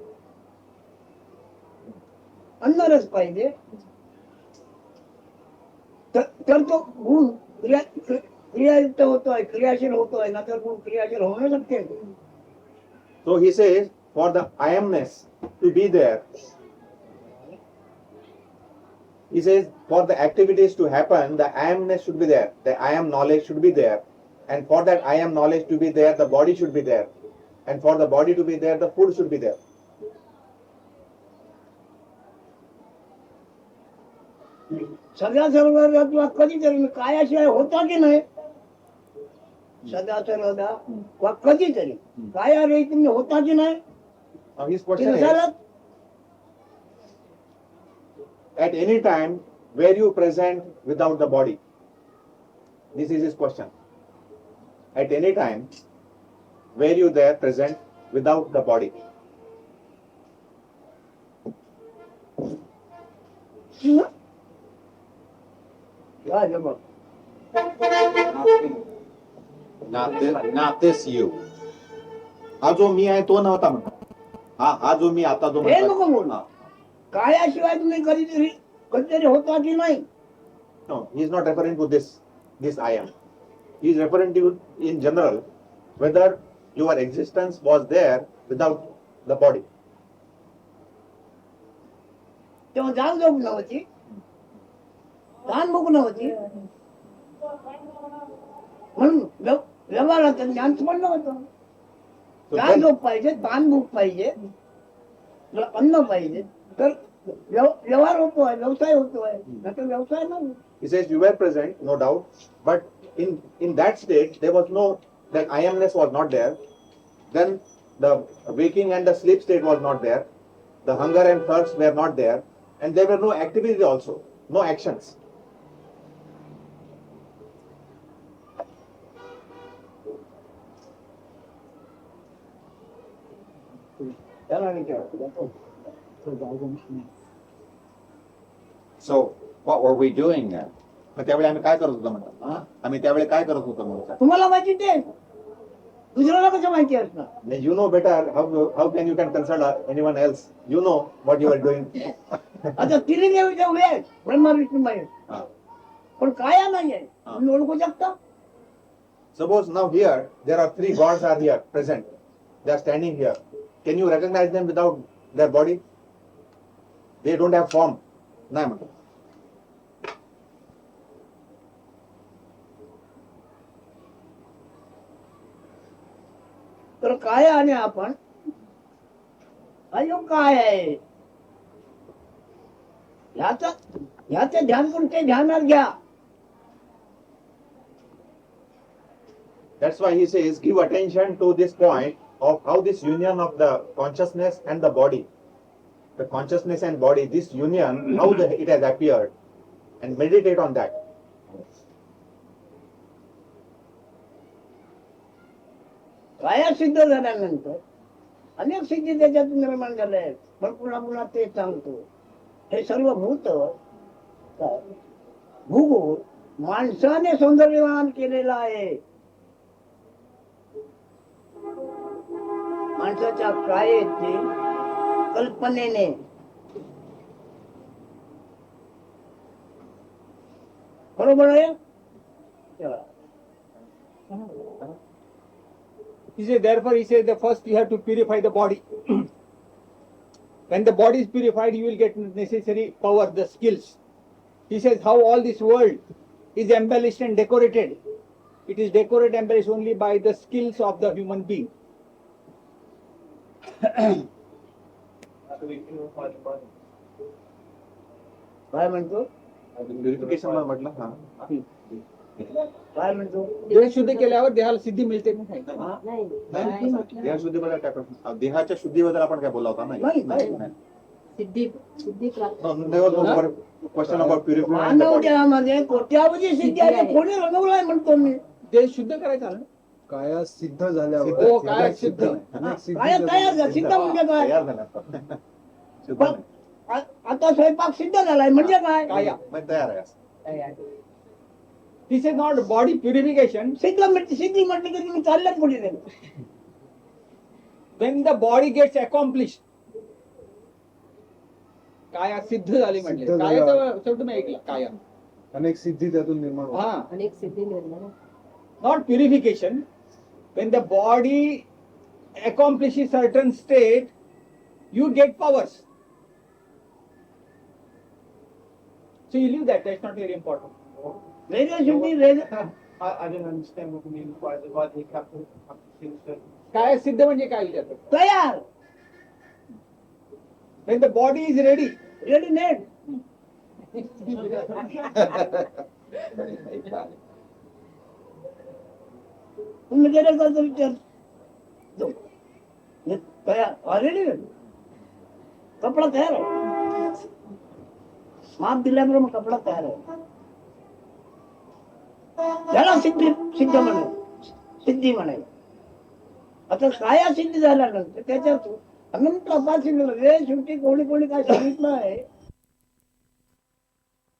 अन्नरस पाहिजे तर तो गुण क्रियायुक्त होतोय क्रियाशील होतोय ना तर गुण क्रियाशील होणं शक्य आहे. So he says, for the I amness to be there, he says, for the activities to happen, the I amness should be there, the I am knowledge should be there, and for that I am knowledge to be there, the body should be there, and for the body to be there, the food should be there. सगळ्या सर्व कधीतरी कायाशिवाय होता की नाही सदा सर्वदा कधीतरी काया रे तुम्ही होता की नाही Now his question is, at any time, were you present without the body? This is his question. At any time, were you there present without the body? या जमग Not this you. हा जो मी आहे तो नव्हता म्हणतो. हा जो मी आता जो हे नको म्हणतो. बोल कायाशिवाय तुम्ही कधीतरी होता की नाही. No, he is not referring to this I am. He is referring to in general whether your existence was there without the body. तेव्हा जाण झोप नव्हती ताण भूक नव्हती म्हणून व्यवहारात ज्ञान पण नव्हतं. So जाण then, झोप पाहिजे ताण भूक पाहिजे अन्न पाहिजे तर व्यवहार होतोय व्यवसाय होतोय नाही तर व्यवसाय नाही. he says you were present, no doubt, but in that state there was no, that I amness was not there. Then the waking and the sleep state was not there. The hunger and thirst were not there, and there were no activities also, no actions. त्याला विचार So what were we doing then? मग त्यावेळी आम्ही काय करत होतो म्हणतात. आम्ही त्यावेळी काय करत होतो म्हणतात. तुम्हाला माहिती ते दुसऱ्याला कसं माहिती असणार. You know better how can you can consult anyone else. You know what you are doing. आता तिने देवीचा वेळ ब्रह्मा विष्णू महेश पण काया नाहीये तुम्ही ओळखू शकता. Suppose now here there are three gods are here present. They are standing here. Can you recognize them without their body? They don't have form. नाही म्हणतो. तर काय आणि आपण अयो काय आहे ह्याचं ध्यान करून ते ध्यानात घ्या. That's why he says give attention to this point of how this union of the consciousness and the body, the consciousness and body, this union, how it has appeared, and meditate on that. काया सिद्ध झाल्यानंतर अनेक सिद्धी त्याच्यातून निर्माण झाल्या आहेत पण पुन्हा पुन्हा ते सांगतो. हे सर्व भूत काय भूगोल माणसाने सौंदर्यवान केलेला आहे. माणसाच्या कायेचे कल्पनेने बरोबर आहे. He says, therefore, he says, the first you have to purify the body. When the body is purified, you will get necessary power, the skills. He says how all this world is embellished and decorated. It is decorated, embellished only by the skills of the human being. काय म्हणतो purification म्हटलं हा काय म्हणतो देह शुद्ध केल्यावर देहाला सिद्धी मिळते ना. देह शुद्धीबद्दल काय प्रश्न? देहाच्या शुद्धीबद्दल आपण काय बोलला होता नाही सिद्धी सिद्धी प्राप्त. क्वेश्चन अबाउट मानव देहामध्ये कोट्यावधी सिद्धी आहे कोणी रंगवलाय म्हणतो मी देह शुद्ध करायचा ना. काया सिद्ध झाल्यावर हो, काया सिद्ध. काय तयार झालं सिद्ध म्हणजे काय तयार झाला पण आता स्वयंपाक सिद्ध झालाय म्हणजे काय काया. तयार आहे. This is not body purification. सिद्धी म्हटली की तुम्ही चालल्याच पुढे नाही. When the body gets accomplished, काया सिद्ध झाली म्हटले. सिद्ध कायाचा झाल्यावर. शब्द मी ऐकला, काया. अनेक सिद्धी त्यातून निर्माण होतात. हा, अनेक सिद्धी निर्माण. not purification. When the body accomplishes certain state, you get powers. So you leave that. That's not very important. वेगळं शेवटी वेगळं I didn't understand what you mean by the body captain. काया सिद्ध म्हणजे काय विचारतो? तयार When the body is ready. Readymade तुम्ही गेले का विचार जो. हे तयार ऑलरेडी कपडा तयार आहे माप दिल्याप्रमाणे कपडा तयार आहे त्याला सिद्ध म्हणे सिद्धी म्हणे. आता काया सिद्धी झाल्यानंतर त्याच्यात अनंत अपासिद्ध शेवटी कोणी कोणी काय सांगितलं आहे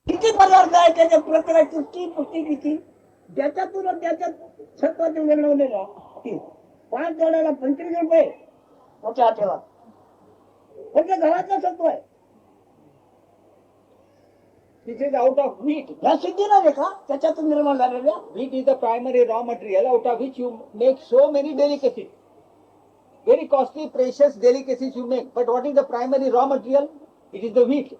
किती पदार्थ आहे त्याच्या प्रकाराची ती पुष्टी किती ज्याच्यातून त्याच्यात सत्वाचे मिळवलेला 5 जणाला 25 रुपये मोठ्या ठेवा त्याच्या घराचं सत्व आहे. This is out of wheat. या सिद्धी नव्हे का त्याच्यातून निर्माण झालेल्या. Wheat is the primary raw material out of which you make so many delicacies. Very costly, precious delicacies you make. But what is the primary raw material? It is the wheat.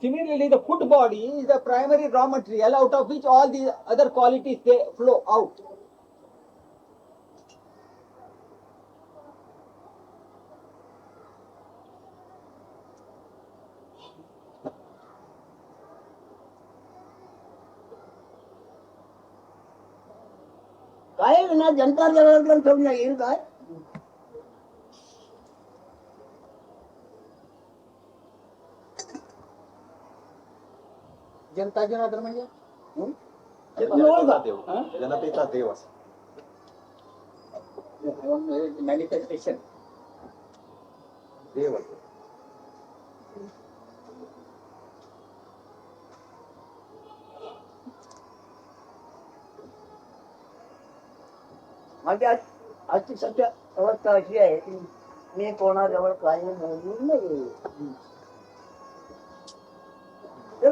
Similarly, the food body is the primary raw material out of which all the other qualities they flow out. काय ना जनता जवळ ठेवून येईल काय जनता जनार्दन म्हणजे जनतेचा देव असं manifestation. देव असं. माझी आजची सध्या अवस्था अशी आहे की मी कोणाजवळ काही बोलून नाही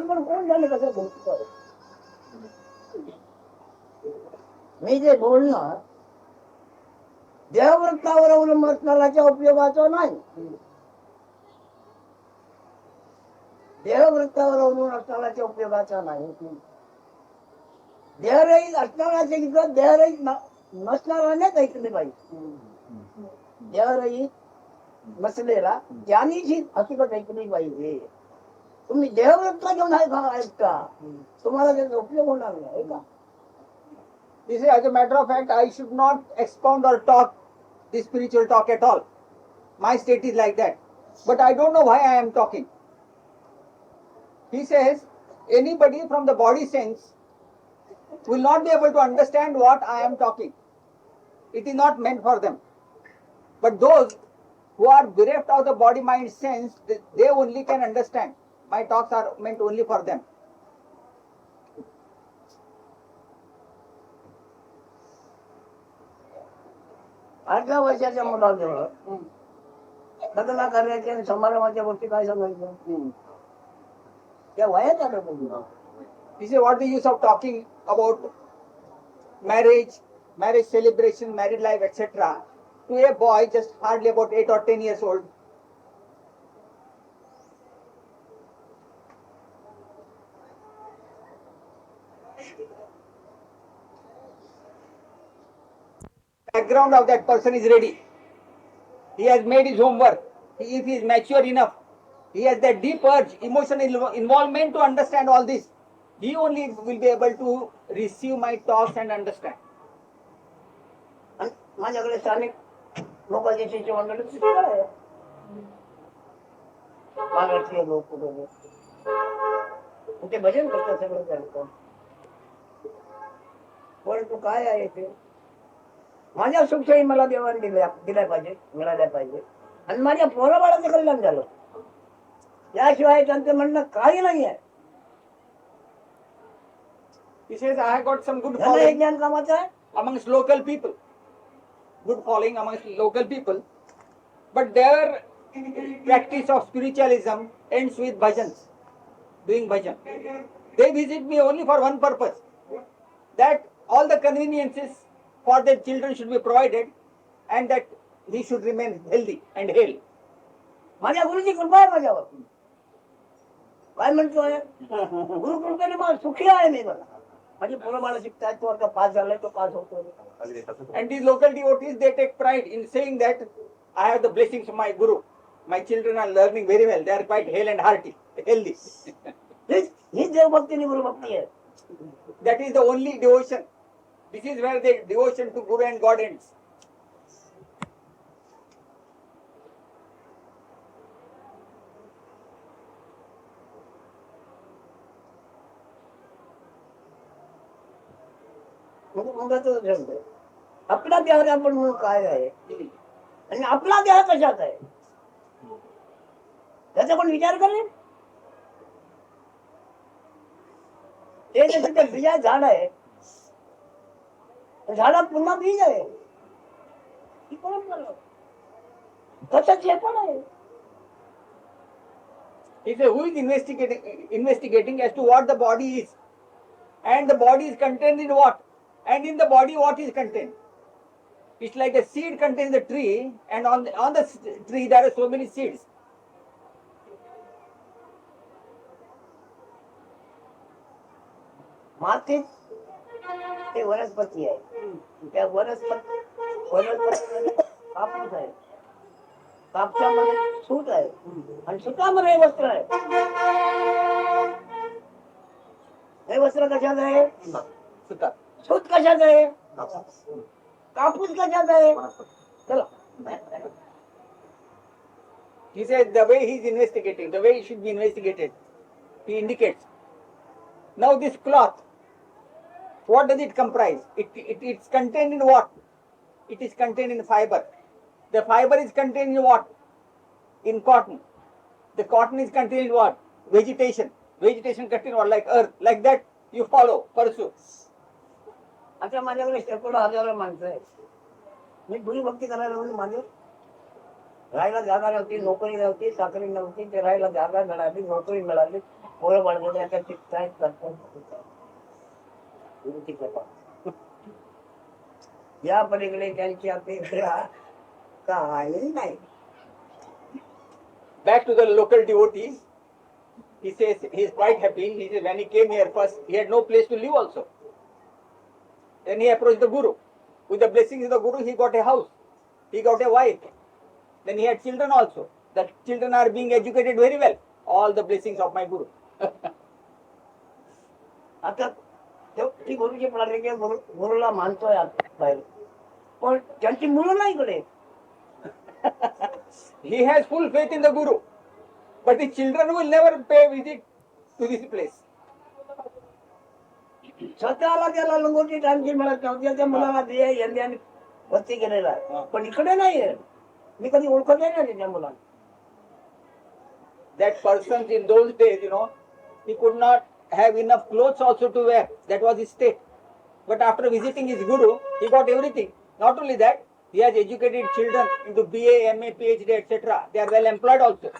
पण कोण झाले कसं बोलतो मी जे बोलणार देहवृत्तावर अवलंबून असणाऱ्याच्या उपयोगाचं नाही देहवृत्तावर अवलंबून असणाऱ्याच्या उपयोगाचा नाही देहरहित असणाऱ्याचे इथं देहरहित नसणाऱ्यानेच ऐकले पाहिजे देहरहित नसलेला ज्ञानीची हकीकत ऐकली पाहिजे. तुम्ही देहवृत्त घेऊन ऐकता तुम्हाला त्याचा उपयोग होणार नाही का. This is, as a matter of fact, I should not expound or talk this spiritual talk at all. My state is like that. But I don't know why I am talking. He says, anybody from the body sense will not be able to understand what I am talking. It is not meant for them. But those who are bereft of the body mind sense, they only can understand. My talks are meant only for them. आठव्या वर्षाच्या मुलाजवळ लग्न करायच्या आणि समारंभाच्या गोष्टी काय सांगायचं त्या वयात आलं पाहिजे. This is what the use of talking about marriage, marriage celebration, married life, etc. to a boy just hardly about 8 or 10 years old. background of that person is ready. He has made his homework. If he is mature enough, he has that deep urge, emotional involvement to understand all this. He only will be able to receive my talks and understand. आणि माझ्याकडे स्थानिक लोकांची शिष्य मंडळी पुष्कळ आहे. महाराष्ट्रीय लोक वगैरे ते भजन करतात सगळं त्यांचं. परंतु काय आहे ते माझ्या सुखसोयी मला देवाने दिल्या पाहिजे, मिळाल्या पाहिजे आणि माझ्या पोराबाळाचं कल्याण झालं. याशिवाय त्यांचं म्हणणं काही नाही आहे. He says, I have got some good ह्याला हे following ज्ञान कामाचं आहे. amongst local people. Good following amongst local people. But their practice of spiritualism ends with bhajans, doing bhajan. They visit me only for one purpose, that all the conveniences for their children should be provided and that he should remain healthy and hale. माझ्या गुरुची कृपा आहे माझ्यावर. काय म्हणतोय गुरु कृपेने मला सुखी आहे मी. मला माझी पोरं बाळा शिकतायत. तो आता पास झालाय, तो पास होतो. And these local devotees, they take pride in saying that I have the blessings of my guru. My children are learning very well. They are quite hale and hearty, healthy. ही देवभक्ती आणि गुरुभक्ती आहे. That is the only devotion. This is where the devotion to Guru and God ends. आपला देह आपण म्हणून काय आहे आणि आपला देह कशात आहे त्याचा कोण विचार करेल. ते जसं ते बीजा झाड आहे, झाडात पुन्हा बीज आहे. ही परंपरा तसंच हे पण आहे. He says, who is investigating as to what the body is, and the body is contained in what, and in the body what is contained. It's like a seed contains the tree, and on the tree there are so many seeds. मातीत ते वनस्पती आहे. त्या वनस्पती कापूस आहे. कापसामध्ये सूत आहे आणि सुतामध्ये वस्त्र आहे. हे वस्त्र कशात आहे? Sutta. सूत कशात आहे? कापूस कशात आहे? चला. He says the way he is investigating, the way it should be investigated, he indicates. Now this cloth, what does it comprise? It's contained in what? It is contained in fiber. The fiber is contained in what? In cotton. The cotton is contained in what? Vegetation. Vegetation contained what? Like earth. Like that you follow, pursue. आता माझ्याकडे शेकडो हजारो माणसं आहेत. मी गुरुभक्ती करायला म्हणून माझं राहायला जागा नव्हती, नोकरी नव्हती, चाकरी नव्हती. ते राहायला जागा मिळाली, नोकरी मिळाली. पोरं बाळगणे आता शिकतायत, करतायत. गुरुची कृपा. या पलीकडे त्यांची अपेक्षा काही नाही. Back to the local devotees. He says he is quite happy. He says when he came here first, he had no place to live also. Then he approached the Guru. With the blessings of the Guru, he got a house. He got a wife. Then he had children also. The children are being educated very well. All the blessings of my Guru. आता ती गुरुची प्रणाली गुरुला मानतोय बाहेर, पण त्यांची मुलं नाही इकडे. He has full faith in the Guru. But his children will never pay visit to this place. स्वतःला त्याला लंगोटी टाइमची मिळत नव्हती. त्या मुलाला दे यांनी वस्ती केलेला आहे, पण इकडे नाहीये. मी कधी ओळखत नाही त्या मुलाला. That persons in those days, he could not have enough clothes also to wear. That was his state. But after visiting his Guru, he got everything. Not only that, he has educated children into BA, MA, PhD, etc. They are well employed also.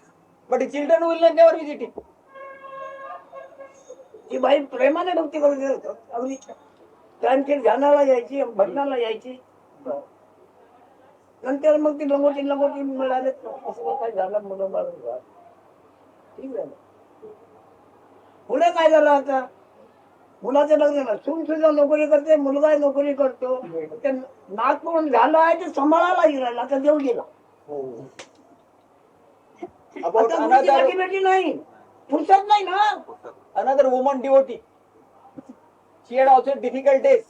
But his children will never visit him. ती by प्रेमाने भक्ती करून देत होती. अगदी त्यांची ध्यानाला यायची, भजनाला यायची. नंतर मग ती लंगोटी मिळाले. असं काय झालं, मुलं बाळ झालं. ठीक आहे. पुढे काय झालं आता? मुलाचं लग्न नाही, सून सुद्धा नोकरी करते, मुलगा नोकरी करतो, ते नातवंड झालं आहे ते सांभाळायला राहिला, आता देऊ गेला. About आता मुलीची another गाठीभेटी नाही, फुरसत नाही ना. woman devotee. She had also difficult days.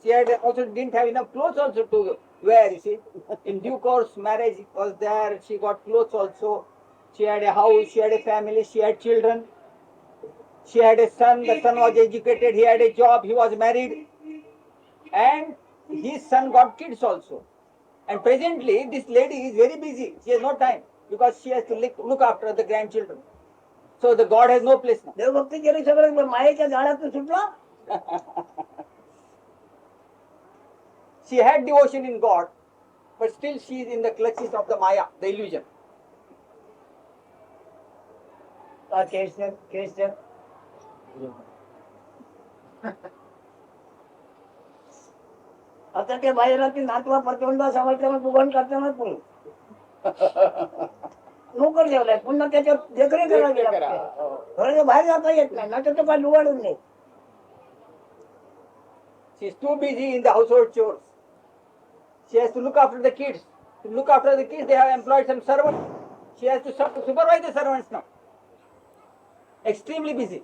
She had also didn't have enough clothes also to wear. You see, in due course, marriage was there. She got clothes also. She had a house. She had a family. She had children. She had a son. The son was educated. He had a job. He was married, and his son got kids also. And presently, this lady is very busy. She has no time because she has to look after the grandchildren. So the God has no place now. देवभक्ती केली सगळं मायेच्या जाळ्यातून सुटला. She had devotion in God, but still she is in the clutches of the Maya, the illusion. केशर आता ते बाहेर ती नातवा प्रचंड समाजला दुकान करताना पुढे नोकर ठेवलाय, पुन्हा त्याच्यात देखरेख करावी लागते. बाहेर जाता येत नाही ना, त्याचं काय लुवाडून नाही. She is too busy in the household chores. She has to look after the kids. To look after the kids, they have employed some servants. She has to supervise the servants now. Extremely busy.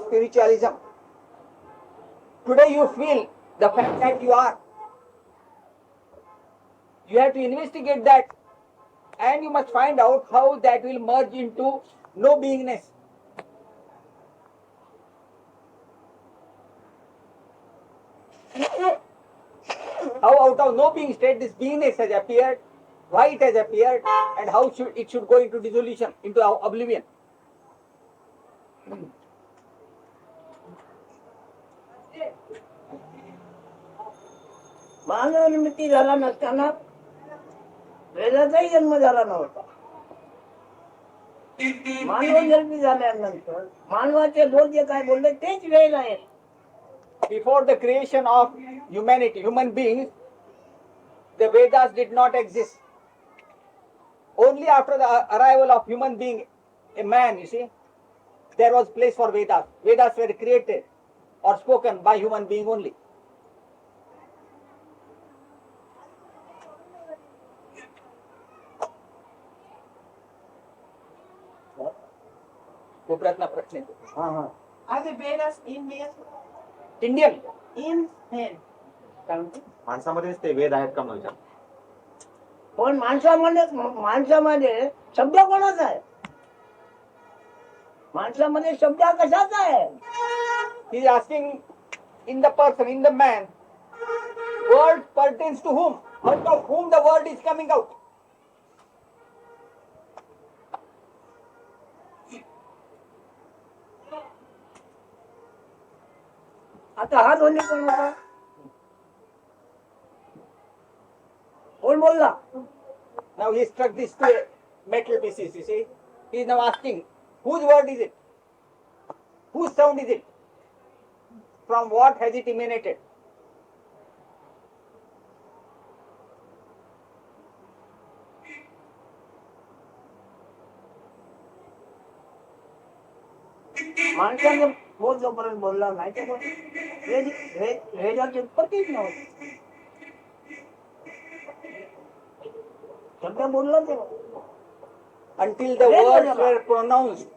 Spiritualism. Today you feel the fact that you are. You have to investigate that, and you must find out how that will merge into no beingness. How out of no being state this beingness has appeared, why it has appeared, and how it should go into dissolution, into oblivion. मानव निर्मिती झाला नसताना वेदाचाही जन्म झाला नव्हता. मानव निर्मिती झाल्यानंतर मानवाचे बोल जे काय बोलले तेच वेद आहेत. Before the creation of humanity, human beings, the Vedas did not exist. Only after the arrival of human being, a man, you see, there was place for Vedas. Vedas were created or spoken by human being only. खूप प्रश्न आहे. Are the Vedas in men? Indian. In men. माणसामध्येच ते वेद आहेत का म्हणजे? पण माणसामध्ये शब्द कोणाचा आहे? माणसामध्ये शब्द कशाचा आहे? He is asking in the person, in the man, word pertains to whom? Out of whom the word is coming out? आता हा दोन्ही कोण होता? कोण बोलला? Now he struck these two metal pieces, you see. He is now asking, whose word is it? Whose sound is it? From what has it emanated? माणसाने बोल जोपर्यंत बोलला नाही तर वेदाची उत्पत्तीच नव्हती. शब्द बोलला तेव्हा. Until the words were pronounced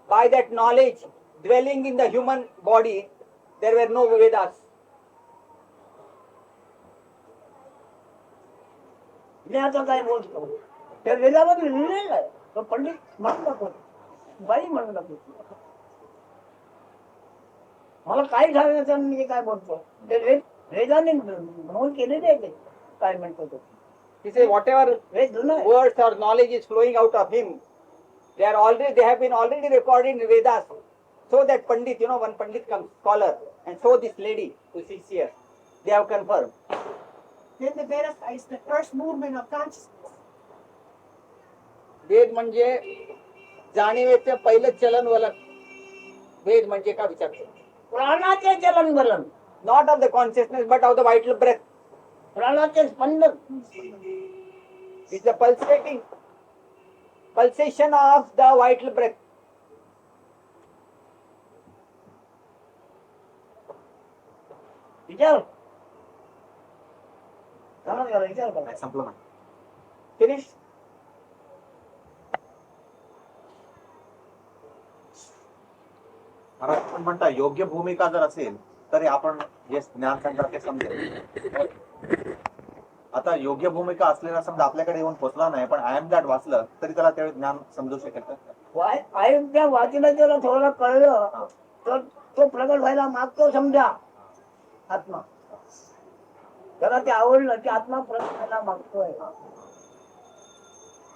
by that knowledge dwelling in the human body, there were no Vedas. मी आता काय बोलतो त्या वेदामध्ये लिहिलेलं आहे. तो पंडित म्हणू नको, बाई म्हणू नको. मला काय सांगायचं मी काय बोलतो ते वेदाने नोंद केलेले आहे. काय म्हणतो तो He says whatever words or knowledge is flowing out of him, they have been already recorded in Vedas. So that Pandit, one Pandit comes, scholar, and so this lady who sits here, they have confirmed. Then the Vedas is the first movement of consciousness. वेद म्हणजे जाणीवेचं पहिलं चलन वलन. वेद म्हणजे का विचारतो? प्राणाचे चलन वलन. not of the consciousness, but of the vital breath. प्राणाचे Spandan. It's the pulsation of the vital breath. विचार झाला का विचार करा. संपलं ना. Finished? महाराज आपण म्हणता योग्य भूमिका जर असेल तरी आपण जे ज्ञान सांगतात ते समजेल. आता योग्य भूमिका असलेला समजा आपल्याकडे येऊन पोहोचला नाही पण आय एम दॅट वाचलं तरी त्याला ते ज्ञान समजू शकेल का? त्या वाचीला जर थोडं कळलं तर तो प्रगट व्हायला मागतो समजा आत्मा. त्याला ते आवडलं की आत्मा प्रगट व्हायला मागतोय.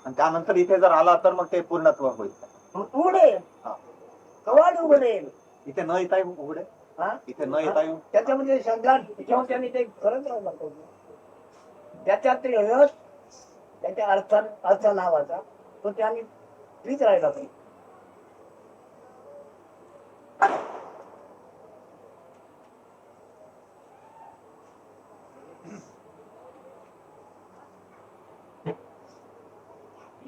आणि त्यानंतर इथे जर आला तर मग ते पूर्णत्व होईल. उघडेल हा. कवाड उघडेल. इथे न येता येऊ उघडे. हा? इथे न येता येऊ. त्याच्यामध्ये शब्दात त्याने ते खरंच राहिला पाहिजे. त्याच्यात ते रस त्याच्या अर्थ नावाचा तो त्याने तीच राहिला पाहिजे.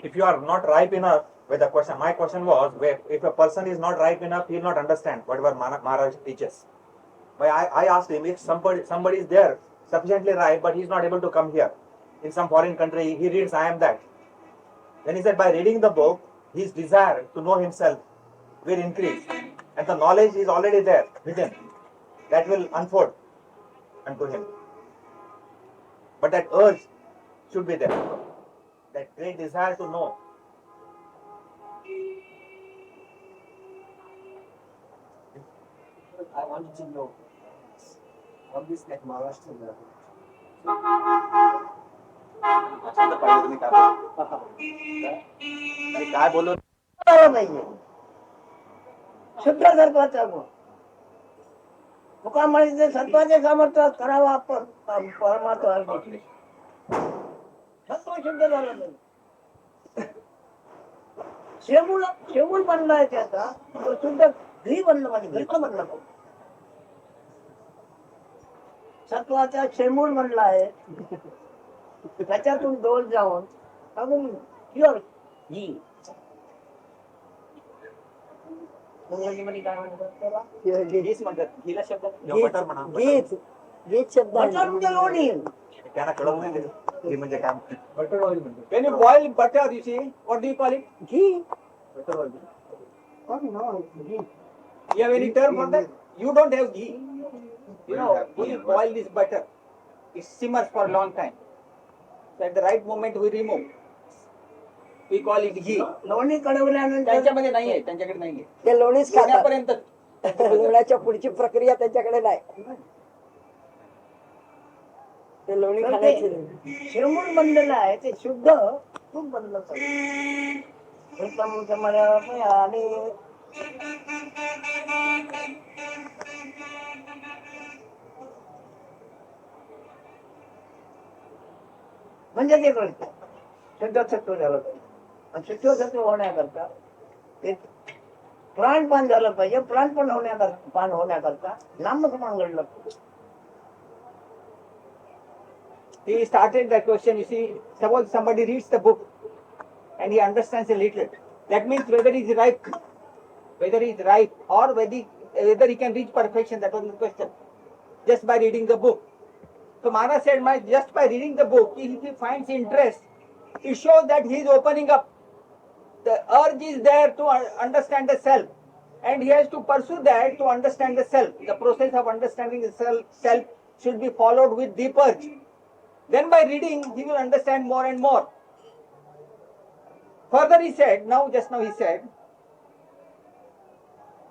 If you are not ripe enough with the question, my question was, if a person is not ripe enough, he will not understand whatever Maharaj teaches. But I asked him if somebody is there sufficiently ripe, but he is not able to come here in some foreign country. He reads I am that. Then he said by reading the book, his desire to know himself will increase, and the knowledge is already there within. That will unfold unto him. But that urge should be there. That great desire to know. I wanted to know what is that Maharashtra level. काय बोलू नाहीये शुद्ध सर्वाचा गुण. तुका म्हणजे सत्वाचे सामर्थ्य करावा आपण परमात्मा सत्व शुद्ध झालं नाही. शेवूळ बनलाय त्याचा तो शुद्ध घी बनलं पाहिजे. घरचं बनलं पाहिजे. सत्वाचा शेमूळ बनला आहे त्याच्यातून डोल जाऊन अजून प्युअर घी. इंग्रजीमध्ये काय म्हणतात त्याला? घीच म्हणतात. घीला शब्द बटर म्हणा. गीत शब्द बटर म्हणजे लोणी. त्यांना कळत नाही ते. हे म्हणजे काय? बटर ऑइल म्हणतो. When you boil butter, you see, what do you call it? Ghee. Butter oil. Ghee. You have any term for that? You don't have ghee. You know, we boil this butter. It simmers for a long time. So at the right moment we remove. We call it ghee. लोणी कडवल्यानंतर त्यांच्यामध्ये नाहीये, त्यांच्याकडे नाहीये. ते लोणीच खातात. लोण्यापर्यंत लोण्याच्या पुढची प्रक्रिया त्यांच्याकडे नाही. ते लोणी खाण्याची नाही. शिरमूळ बनलेलं आहे ते शुद्ध तूप बनलं पाहिजे. आणि म्हणजे ते कळतं शुद्ध सत्व झालं पाहिजे. आणि शुद्ध सत्व होण्याकरता ते प्राणपान झालं पाहिजे. पान होण्याकरता नामस्मरण घडलं पाहिजे. he started that question. You see, suppose somebody reads the book and he understands a little. That means whether he is ripe or whether he can reach perfection. That was the question. Just by reading the book. So Maharaj said, just by reading the book, if he finds interest, it shows that he is opening up. The urge is there to understand the self, and he has to pursue that to understand the self. The process of understanding the self should be followed with deep urge. Then by reading, he will understand more and more. Further he said, just now he said,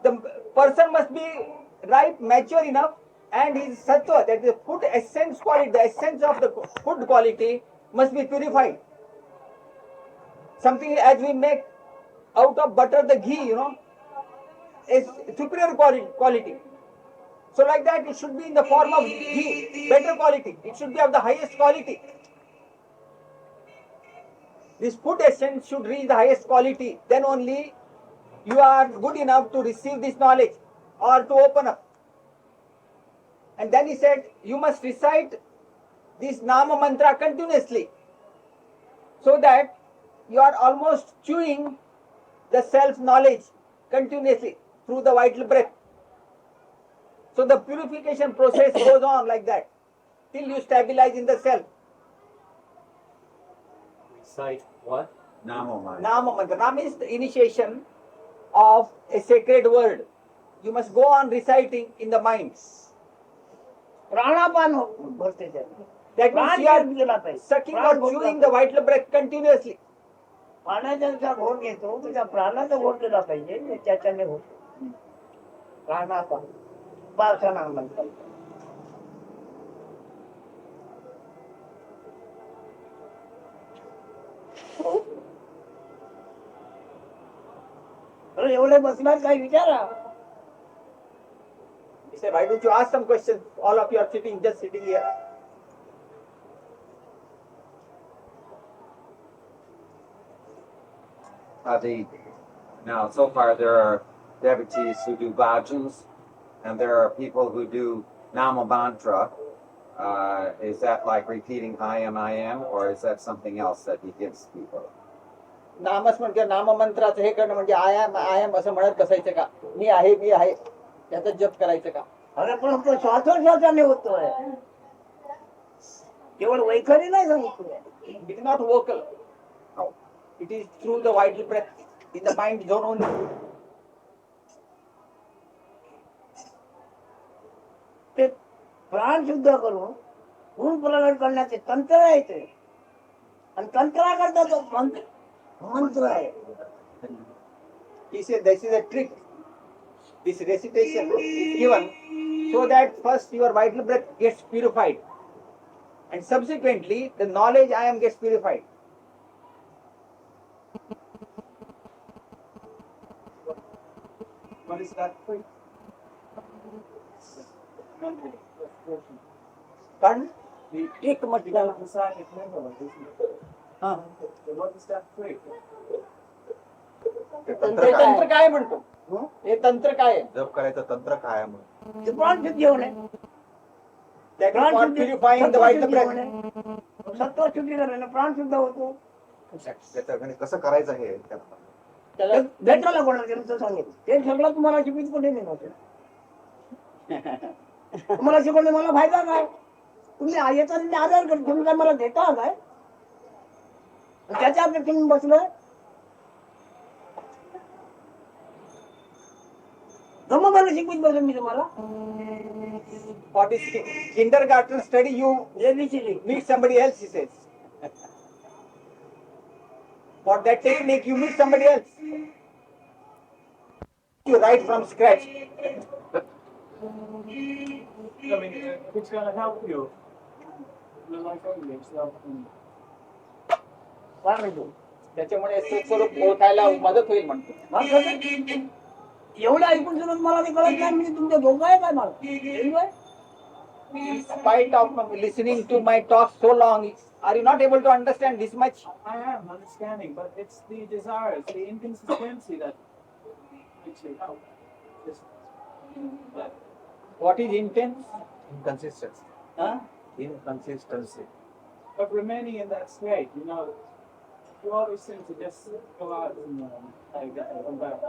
the person must be ripe, mature enough, and his sattva, that is the food essence quality, the essence of the food quality must be purified. Something as we make out of butter the ghee, is superior quality. So like that it should be in the form of ghee, better quality. It should be of the highest quality. This food essence should reach the highest quality. Then only you are good enough to receive this knowledge or to open up. And then he said, you must recite this Nama mantra continuously, so that you are almost chewing the self-knowledge continuously through the vital breath. So the purification process goes on like that till you stabilize in the self. Recite what? Nama mantra. Nama mantra. Nama is the initiation of a sacred word. You must go on reciting in the mind. प्राणापान भरते त्याने. That प्राण means you are गेला पाहिजे. sucking प्राण or भरला chewing the vital breath continuously. पाण्याचा जसा घोट घेतो तर त्या प्राणाचा घोट गेला पाहिजे त्याच्याने होतो प्राणापान उपासना म्हणतात. अरे एवढे बसणार काही विचारा. He said, why don't you ask some questions? All of you are sitting, just sitting here. Now, so far there are devotees who do bhajans, and there are people who do nama mantra. Is that like repeating I am, or is that something else that he gives people? नामस्मरण किंवा नाममंत्राचं हे करणं म्हणजे I am असं म्हणत बसायचं का? मी आहे त्याचा जप करायचं का? अरे पण तो श्वासोश्वासाने होतोय केवळ वैखरी नाही सांगितलं. It is not vocal. No. It is through the vital breath in the mind zone only. ते प्राण शुद्ध करून गुण प्रगट करण्याचे तंत्र आहे ते. आणि तंत्राकरता तो मंत्र आहे. He said this is a trick. This recitation is given so that first your vital breath gets purified, and subsequently the knowledge I am gets purified. What is that? Pardon? एक म्हटलं हा. What is that trick? ते हे तंत्र काय तंत्र काय म्हणतो? हे तंत्र काय आहे? जप करायचं तंत्र काय आहे म्हणून? ते प्राण शुद्धी होणे. That is प्राण for शुद्धी purifying the vital सत्वशुद्धी breath. होणे. सत्वशुद्धी झाल्याने प्राण शुद्ध होतो. त्याच्याकडे कसं करायचं हे त्याला. त्याला भेटायला कोणाला त्यांचं सांगितलं ते सगळं तुम्हाला शिकवित कोणी नाही नव्हतं. तुम्हाला शिकवणे मला फायदा काय? तुम्ही याचा आधार करतो तुम्ही काय मला देता काय? त्याच्या तुम्ही बसलोय जमवायला शिकवित बसून मी तुम्हाला. for this kindergarten study you ABCD. meet somebody else, he says. For that technique you meet somebody else. You write from scratch. I mean, it's gonna help you. You're like, okay, so, काय म्हणतो? त्याच्यामुळे स्वरूप ओळखायला मदत होईल म्हणतो. मग कसं? एवढं ऐकून सुद्धा मला ते कळत नाही म्हणजे तुमच्या धोका आहे काय मला? Railway? In spite of listening to my talk so long, are you not able to understand this much? I am understanding, but it's the desires, the inconsistency that makes you help. Just, What is intense? Inconsistency. Huh? Inconsistency. but remaining in that state, you know, you always seem to just go out and like come back.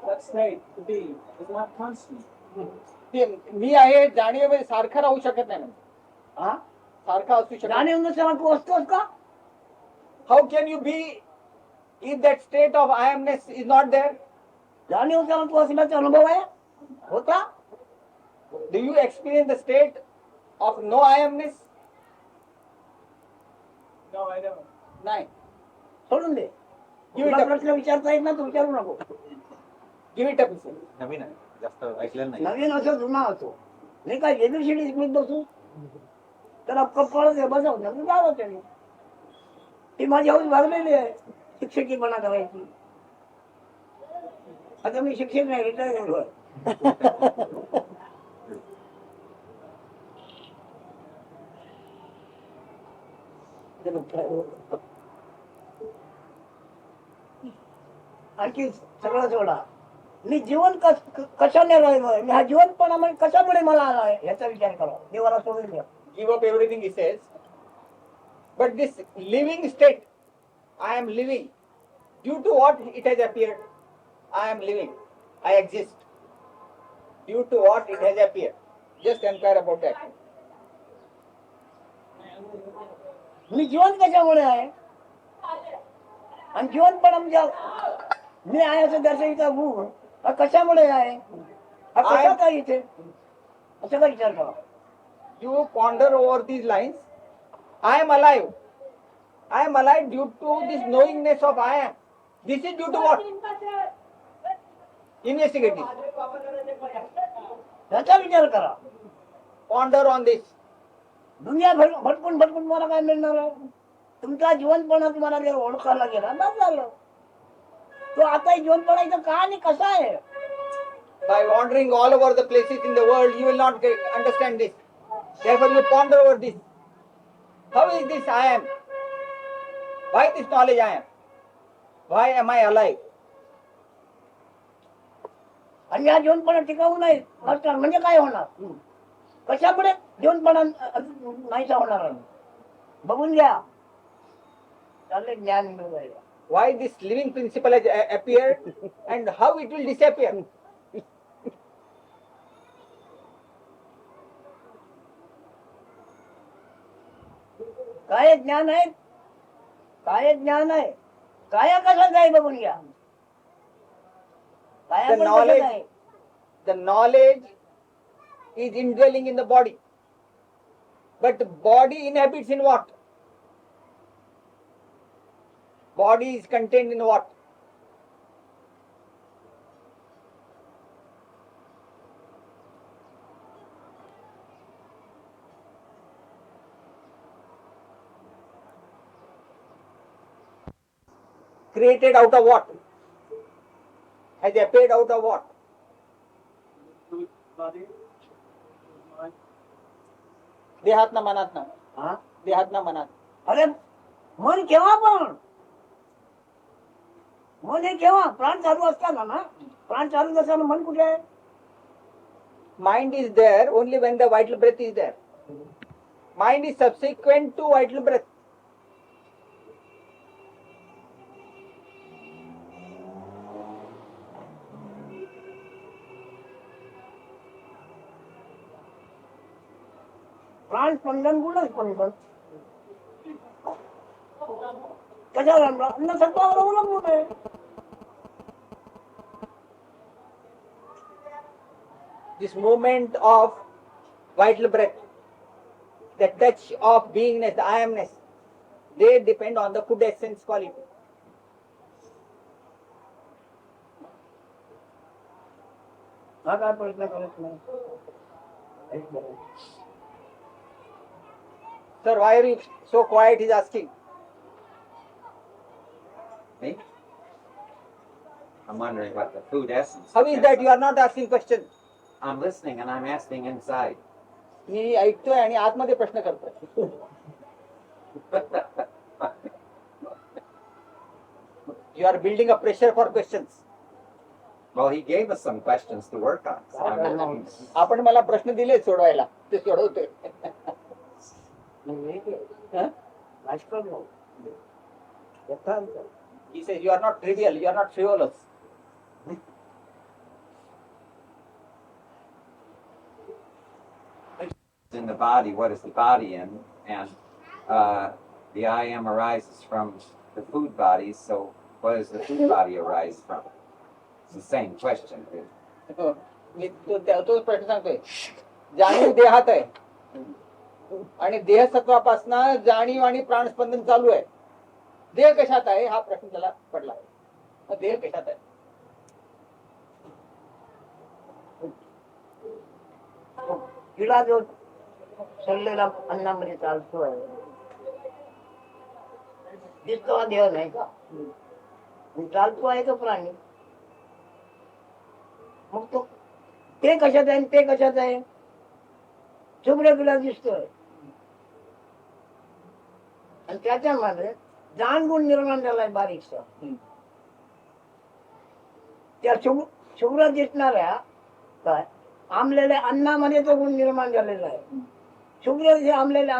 That state to be is not constant. ते मी आहे जाणीवेमध्ये सारखा राहू शकत नाही म्हणजे. हा? सारखा असू शकत नाही. जाणीव नसताना तू असतोस का? How can you be if that state of I amness is not there? जाणीव नसताना तू असल्याचा अनुभव आहे होता. Do you experience the state of no I amness? No, I don't. नाही. सोडून दे. Give it तुला up. प्रश्न विचारता येत ना तू विचारू नको. Give it up. he said. नवीन आहे जास्त ऐकलेलं नाही. नवीन असो जुना असो नाही काय एबीसीडी शिकवीत बसू त्याला कपळ बसव नवीन जावं त्याने. ती माझी हौस भागलेली आहे शिक्षकीपणा करायची. आता मी शिक्षक नाही रिटायर झालोय. आणखी सगळं सोडा मी जीवन कशाने राहिलोय, मी हा जीवनपणामध्ये कशामुळे मला आलाय याचा विचार करा. देवाला सोडून द्या. Give up everything, he says. But this living state, I am living. Due to what it has appeared? I am living. I exist. Due to what it has appeared? Just inquire about that. मी जीवन कशामुळे आहे आणि जीवनपणा म्हणजे मी आहे असं दर्शविता गुण हा कशामुळे आहे, हा कसा काय इथे, असा काय विचार करा. You ponder over these lines. I am alive. I am alive due to this knowingness of I am. This is due to what? Investigate this. याचा विचार करा. Ponder on this. दुनिया भटकून भटकून मला काय मिळणार आहे. तुमचा जीवनपणा तुम्हाला जर ओळखायला गेला ना झालं. तो आता जीवनपणा इथं का आणि कसा आहे. By wandering all over the places in the world, you will not understand this. Therefore, you ponder over this. How is this I am? Why this knowledge I am? Why am I alive? आणि हा जीवनपणा टिकाऊ नाही म्हणजे काय होणार, कशामुळे जीवनपणा नाहीसा होणार आहे. बघून घ्या. चालले ज्ञान मिळवायला. Why this living principle has appeared and how it will disappear? काय ज्ञान आहे, काय ज्ञान आहे, काय कशाच आहे बघून घ्या. The knowledge is indwelling in the body. But body inhabits in what? Body is contained in what? Created out of what? Has appeared out of what? देहात ना मनात ना. देहात ना मनात. अरे मन केव्हा पण, मन हे केव्हा प्राण चालू असताना ना. प्राण चालू नसताना मन कुठे आहे. Mind is there only when the vital breath is there. Mind is subsequent to vital breath. प्राण स्पंदन गुण स्पंदन कशावर अन्न सत्वावर अवलंबून आहे. This movement of vital breath, the touch of beingness, the I amness, they depend on the food essence quality. हा काय प्रश्न करत नाही. Sir, why are you so quiet? He's asking. Me? I'm wondering what the food essence. How is that you are not asking questions? I'm listening and I'm asking inside. मी ऐकतोय आणि आतमध्ये प्रश्न करतोय. You are building a pressure for questions. Well, he gave us some questions to work on. So I'm आपण मला प्रश्न दिले सोडवायला, ते सोडवतोय. He says you are not trivial, you are not frivolous. in the body, what is the body in? And the I am arises from the food body, so what does the food body arise from? It's the same question. मी तोच प्रश्न सांगतोय. जाणीव देहात आहे आणि देहसत्वापासून जाणीव आणि प्राणस्पंदन चालू आहे. देह कशात आहे हा प्रश्न त्याला पडला. देह कशात आहे. किडा जो सडलेला अन्नामध्ये चालतोय दिसतो हा देह नाही का. चालतो आहे तो प्राणी. मग तो ते कशात आहे ते कशात आहे. शुभ्र किडा दिसतोय आणि त्याच्यामध्ये जाणगुण निर्माण झालाय बारीकसा. त्या शुभ्र दिसणाऱ्या काय आंबलेल्या अन्नामध्ये तो गुण निर्माण झालेला आहे. शुभ्र जे आंबलेल्या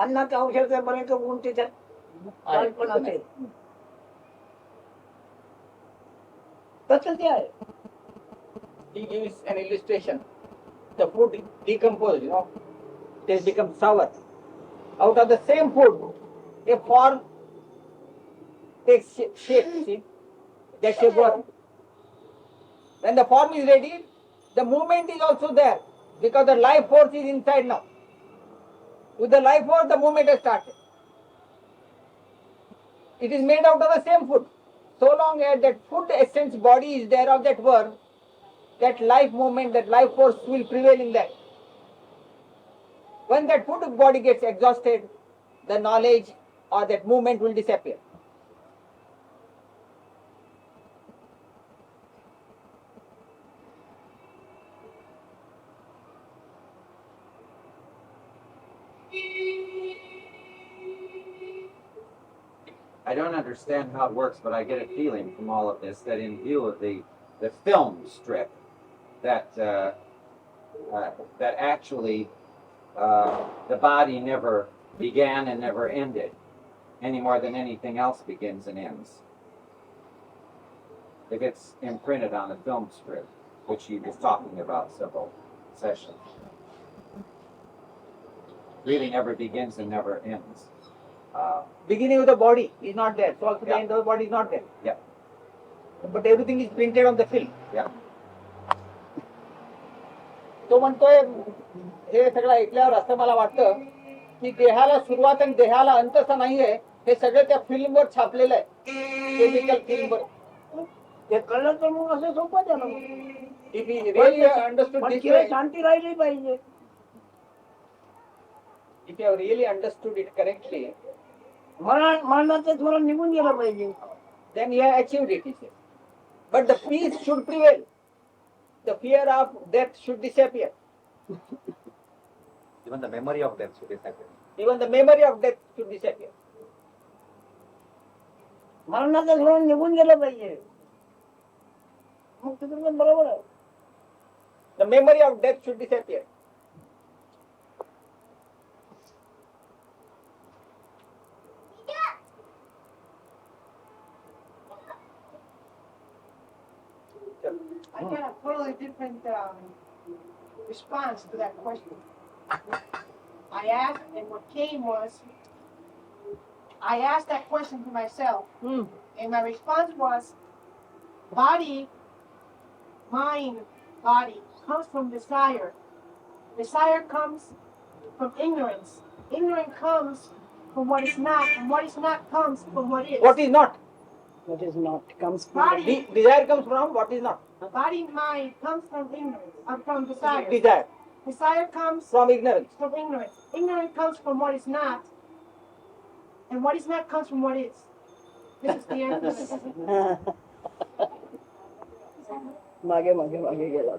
अन्नाचा औषधापर्यंत गुण त्याच्यात पण असेल. तसं ते आहे. He gives an illustration. The food decomposed, it has become sour. Out of the same food, a form takes shape, see? That shape what? When the form is ready, the movement is also there because the life force is inside now. With the life force, the movement has started. It is made out of the same food. So long as that food essence body is there of that worm, that life movement, that life force will prevail in that. When that food body gets exhausted, the knowledge or that movement will disappear. I don't understand how it works, but I get a feeling from all of this that in view of the film strip, that that actually the body never began and never ended, any more than anything else begins and ends. If it's imprinted on a film strip, which he was talking about several sessions, really never begins and never ends. Beginning of the body is not there, so also the Yeah. end of the body is not there. Yeah. But everything is printed on the film. Yeah. तो म्हणतोय हे सगळं ऐकल्यावर असं मला वाटतं की देहाला सुरुवात आणि देहाला अंत असा नाहीये, हे सगळं त्या फिल्मवर छापलेलं आहे, केमिकल फिल्मवर. ते कळलं तर मग असं सोपं झालं. If he really understood पण this तिला way, शांती राहिली पाहिजे. if you have really understood it correctly, मरणाचं स्मरण निघून गेलं पाहिजे. then you have achieved it, he says. But the peace should prevail. The fear of death should disappear. Even the memory of death should disappear. Even the memory of death should disappear. मरणाचं स्मरण निघून गेलं पाहिजे. मग तिकडे बरोबर आहे. The memory of death should disappear. I got a totally different response to that question. I asked, and what came was, I asked that question to myself, and my response was, body, mind, body comes from desire. Desire comes from ignorance. Ignorance comes from what is not, and what is not comes from what is. What is not? What is not comes from Body, Desire comes from what is not. body, mind comes from ignorance, from desire. Desire Desire comes from ignorance. from ignorance. Ignorance comes from what is not, and what is not comes from what is. This is the answer. मागे मागे मागे गेला.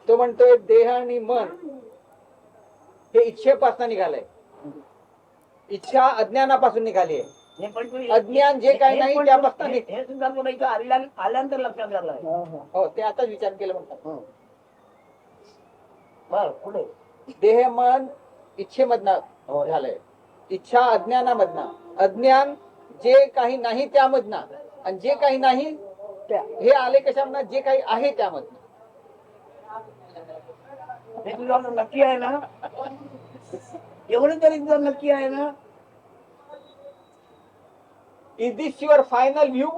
तो म्हणतोय देह आणि मन हे इच्छेपासून निघालंय. इच्छा अज्ञानापासून निघाली आहे. हे पण तुम्ही- अज्ञान जे काही नाही हे पण त्यापासून हे- हे सुद्धा तुला इथं आल्यानंतर लक्षात आलंय. हो, ते आताच विचार केला म्हणतात. बर पुढे देह मन इच्छेमधनं झालंय. इच्छा अज्ञानामधनं. अज्ञान जे काही नाही त्यामधनं, आणि जे काही नाही हे आले कशामधनं, जे काही आहे त्यामधनं. हे तुझं नक्की आहे ना? एवढं तरी तुझं नक्की आहे ना? Is this your final view?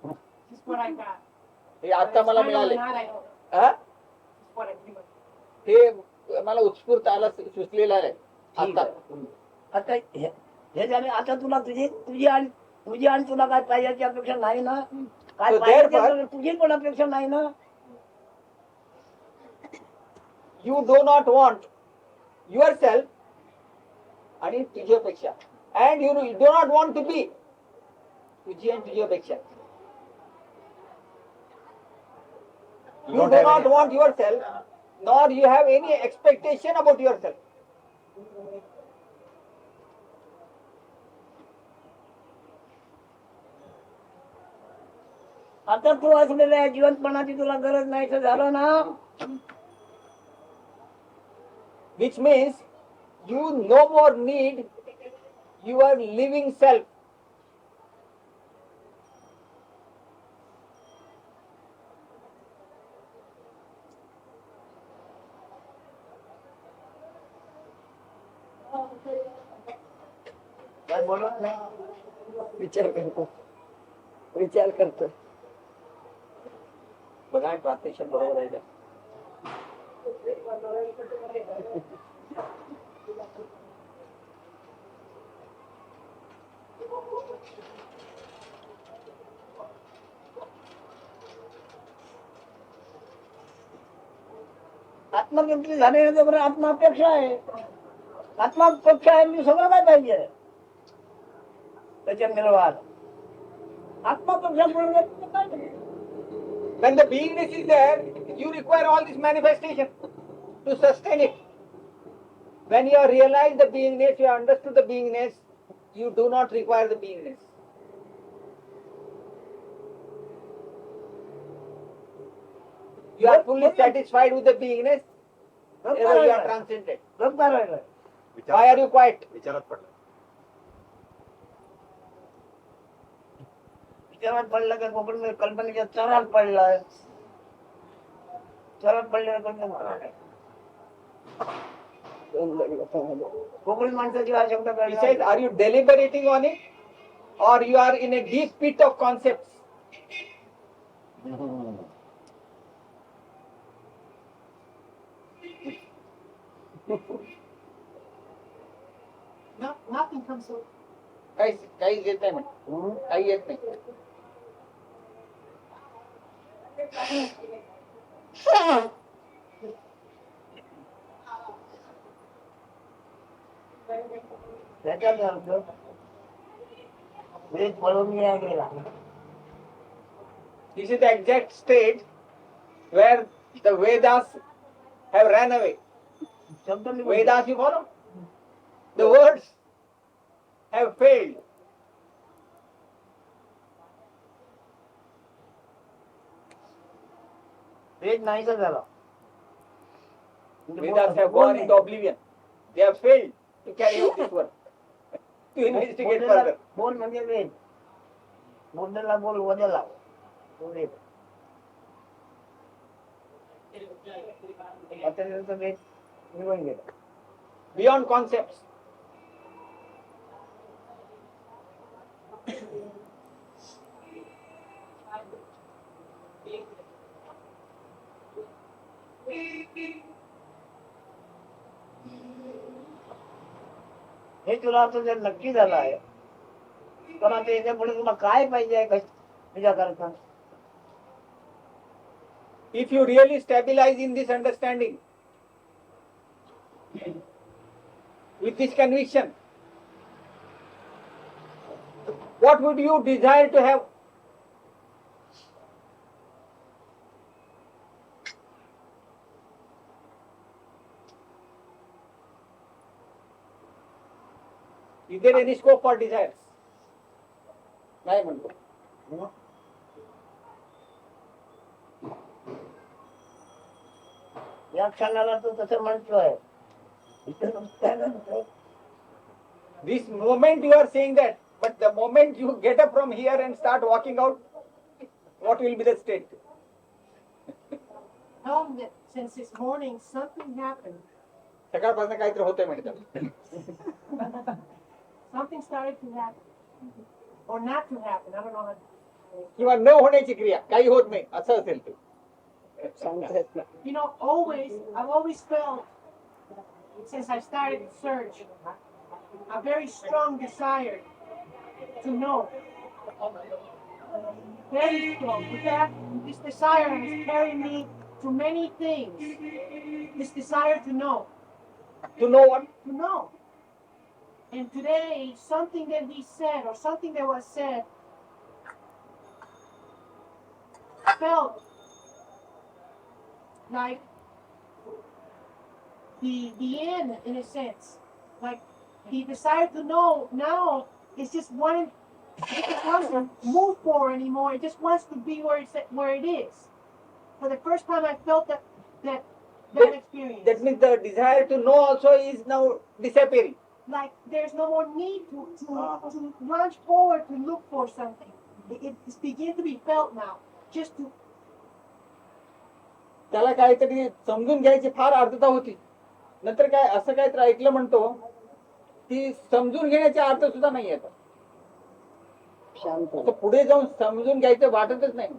This is what I got. हे आता मला Final or मिळाले. not, I don't know. हा? This is what I think. हे मला उत्स्फूर्त आला सुचलेला आहे ठीक आता. आहे. आता हे झाले. आता तुला तुझी आणि तुला काय पाहिजे याची अपेक्षा नाही ना? काय So पाहिजे therefore- त्याची तुझी पण अपेक्षा नाही ना? You do not want yourself आणि तुझ्यापेक्षा, and you do not want to be तुझी आणि तुझ्यापेक्षा. You don't do have not any- want yourself, nor you have any expectation about yourself. आता तू असलेल्या जिवंतपणाची तुला गरज नाही तर झालं ना. Which means you no more need your living self. काय बोलू? विचार करतो विचार करतो. बघा ट्रान्सलेशन बरोबर आहे का? आत्मकेंद्रित झाले नाही तर आत्मापेक्षा आहे. आत्मापेक्षा आहे म्हणजे सगळं काय पाहिजे त्याच्या निर्वाह. आत्मापेक्षा पूर्ण काय नाही. When the beingness is there, you require all this manifestation to sustain it. When you have realized the beingness, you have understood the beingness, you do not require the beingness. You are fully satisfied with the beingness, therefore you are transcended. बरोबर आहे. Why are you quiet? विचारात पडला. विचारात पडलं का कोकण कल्पनेच्या चरात पडलाय. चरात पडल्यावर कोकणी माणसाची आवश्यकता He काय? says, are you deliberating on it or you are in a deep pit of concepts? Nothing comes so. काही येत नाही म्हणे. काही येत नाही. त्याच्यात अर्थ वेद पळून गेला. This is the exact state where the Vedas have ran away. शब्द Vedas, you follow? The words have failed. वेद नाहीसा झाला. Vedas have gone into oblivion. They have failed to carry out this work, to investigate further. बोल म्हणजे वेद. बोलला बोल वदला. वेद. आता वेद निघून गेला. Beyond concepts. हे तुला आता जर नक्की झालं आहे तर आता याच्या पुढे तुला काय पाहिजे आहे तुझ्या करता. If you really stabilize in this understanding, with this conviction, what would you desire to have? Is there any scope for desires? नाही म्हणतो. या क्षणाला तू तसं म्हणतोय. This moment you are saying that, but the moment you get up from here and start walking out, what will be the state? Tell them that since this morning something happened. सकाळपासून काहीतरी होतंय म्हणतात. Something started to happen. Or not to happen. I don't know how to. किंवा न होण्याची क्रिया काही होत नाही असं असेल ते. You know, I've always felt, since I started the search, a very strong desire to know. Very strong. In fact, this desire has carried me to many things. This desire to know. To know what? To know. And today, something that he said, or something that was said, felt like the end, in a sense. Like the desire to know now is just wanting It just wants to move forward anymore. It just wants to be where it is. For the first time, I felt that experience. That means the desire to know also is now disappearing. Like there's no more need to launch forward to look for something. It's beginning to be felt now. Just to त्याला काहीतरी समजून घ्यायची फार आर्तता होती. नंतर काय असं काहीतरी ऐकलं म्हणतो की समजून घेण्याचा अर्थ सुद्धा नाही येत. शांत. असं पुढे जाऊन समजून घ्यायचं वाटतच नाही.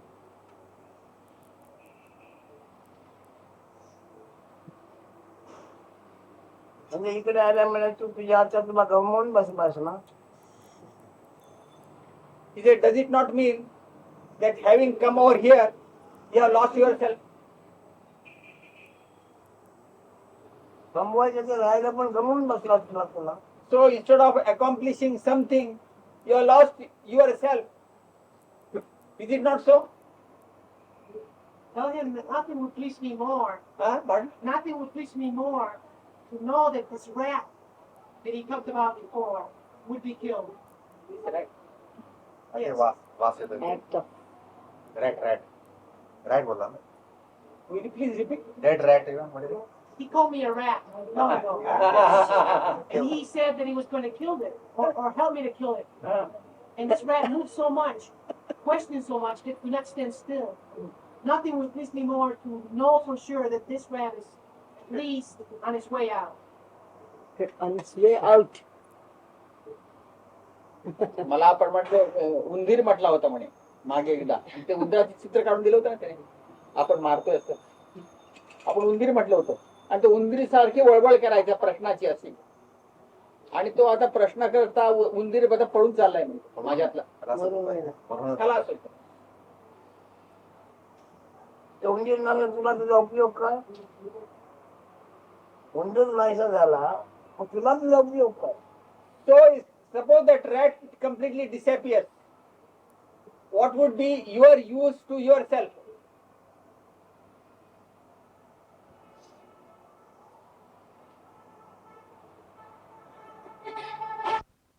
म्हणजे इकडे आल्या म्हणजे तू तुझ्या हातात तुला गमवून बसलास ना. He said, does it not mean that having come over here, you have lost yourself? गमवायचं तर राहिलं पण गमवून बसला तुला तुला. So instead of accomplishing something, you have lost yourself. Is it not so? tell him that nothing would please me more. Pardon? Nothing would please me more to know that this rat that he talked about before would be killed. Right. हे वास येतो. Act of rat बोलला ना. Will you please repeat? Dead rat म्हणजे He called me a rat long ago. And he said that he was going to kill it or help me to kill it. And this rat moved so much, questioned so much, that could not stand still. Nothing would please me more to know for sure that this rat is at least on his way out. on its way out. मला आपण म्हटलं उंदीर म्हटला होता म्हणे मागे एकदा. ते उंदराचे चित्र काढून दिलं होतं ना त्याने. आपण मारतोय असं. आपण उंदीर म्हटलं होतं. आणि तो उंदीर सारखी वळवळ करायच्या प्रश्नाची असेल. आणि तो आता प्रश्न करता उंदीर बघा पळून चाललाय म्हणजे माझ्यातला. त्याला असं उंदीर नाही तुला तुझा उपयोग काय. उंदीर नाहीसा झाला मग तुला तुझा उपयोग काय. So suppose that rat completely disappears. What would be your use to yourself?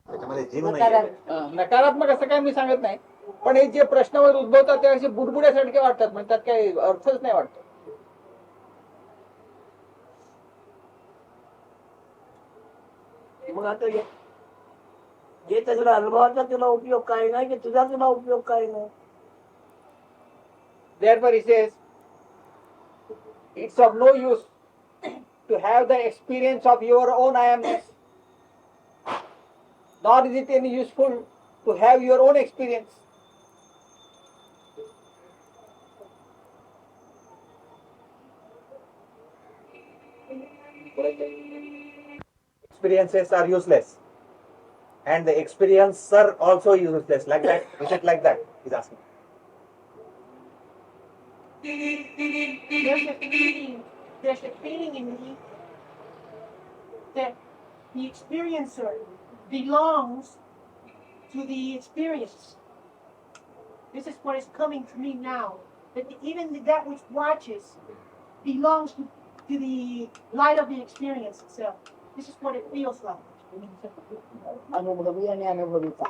त्याच्यामध्ये जीव नाही. नकारात्मक असं काय मी सांगत नाही. पण हे जे प्रश्नावर उद्भवतात ते असे बुडबुड्यासारखे वाटतात. म्हणजे त्यात काही अर्थच नाही वाटत. मग आता जे त्याचा अनुभवाचा तुला उपयोग काय नाही की तुझा तुला उपयोग काय नाही. Therefore he says, it's of no use to have the experience of your own I amness, nor is it any useful to have your own experience. Experiences are useless, and the experiencer also is useless. Like that, is it like that? He's asking. There's a feeling in me that the experiencer belongs to the experience. This is what is coming to me now. That even that which watches belongs to the light of the experience itself. This is what it feels like. अनुभवी आणि अनुभविता.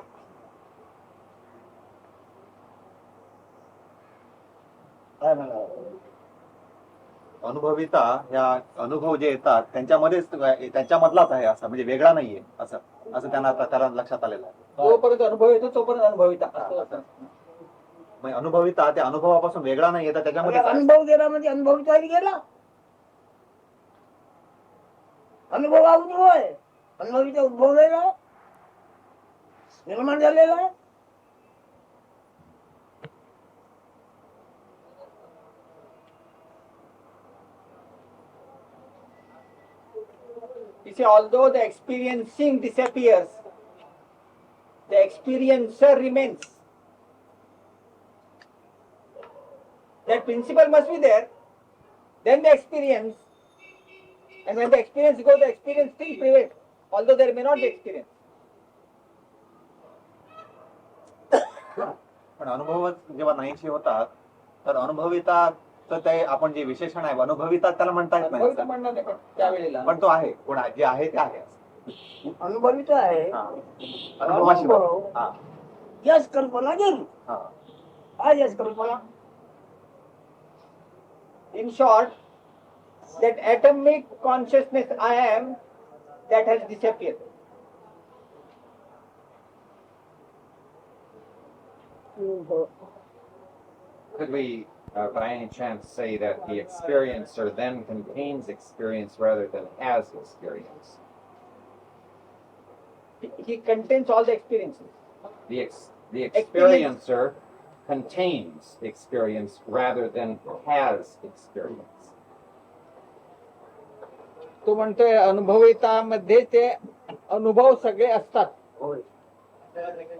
काय म्हणावं. अनुभविता ह्या अनुभव जे येतात त्यांच्यामध्येच त्यांच्यामधलाच आहे असं म्हणजे वेगळा नाहीये असं असं त्याला लक्षात आलेलं आहे. जोपर्यंत अनुभव येतो तोपर्यंत अनुभविता. म्हणजे अनुभविता त्या अनुभवापासून वेगळा नाहीये तर त्याच्यामध्ये अनुभव गेला म्हणजे अनुभविता गेला. अनुभव हा उद्भव आहे. अनुभवीचा उद्भवलेला निर्माण झालेला आहे. You see, although the experiencing disappears, the experiencer remains. That principle must be there. Then the experience, and when the experience goes, the experience still prevails, although there may not be experience. पण अनुभव जेव्हा नाहीशी होतात तर अनुभविता तर ते आपण जे विशेषण आहे अनुभविता त्याला म्हणता येत नाही. अनुभविता म्हणणार नाही, पण त्यावेळेला पण तो आहे कोण जे आहे ते आहे. अनुभविता आहे. अनुभवाशिवाय. यश कल्पना गेली. काय यश कल्पना? In short, that atomic consciousness I am, that has disappeared. Could we, by any chance, say that the experiencer then contains experience rather than has experience? He contains all the experiences. The experiencer contains experience rather than has experience. तो म्हणतोय अनुभवितामध्ये ते अनुभव सगळे असतात,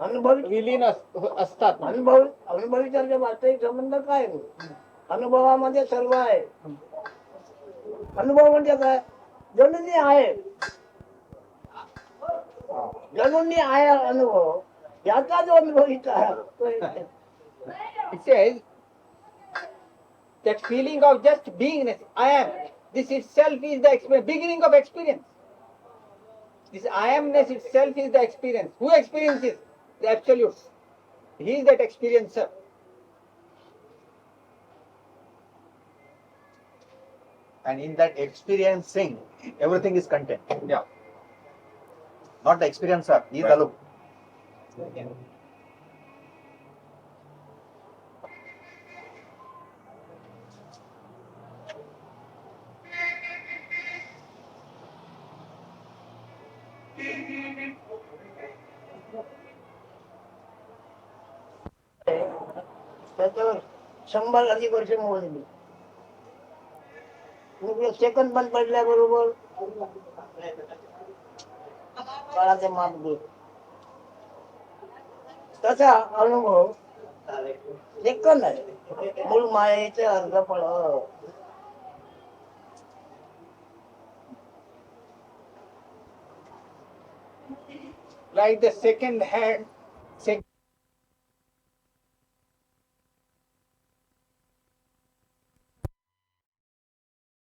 अनुभवी विलीन असतात. अनुभवीचा वास्तविक संबंध काय? अनुभवामध्ये सर्व आहे. अनुभव म्हणजे काय? जणूनी आहे, जणूनी आहे अनुभव, याचा जो अनुभवित आहे. It says that feeling of just beingness, I am, this itself is the beginning of experience. This I amness itself is the experience. Who experiences? The Absolute. He is that experiencer. And in that experiencing, everything is content. Yeah. Not the experiencer, he is Right. alone. त्याच्यावर 100 अधिक वर्ष मोजली. Second बंद पडल्याबरोबर काळाचे माप घेत. तसा अनुभव सेकंद आहे. मूळ मायेचे अर्ध फळ. Like the second hand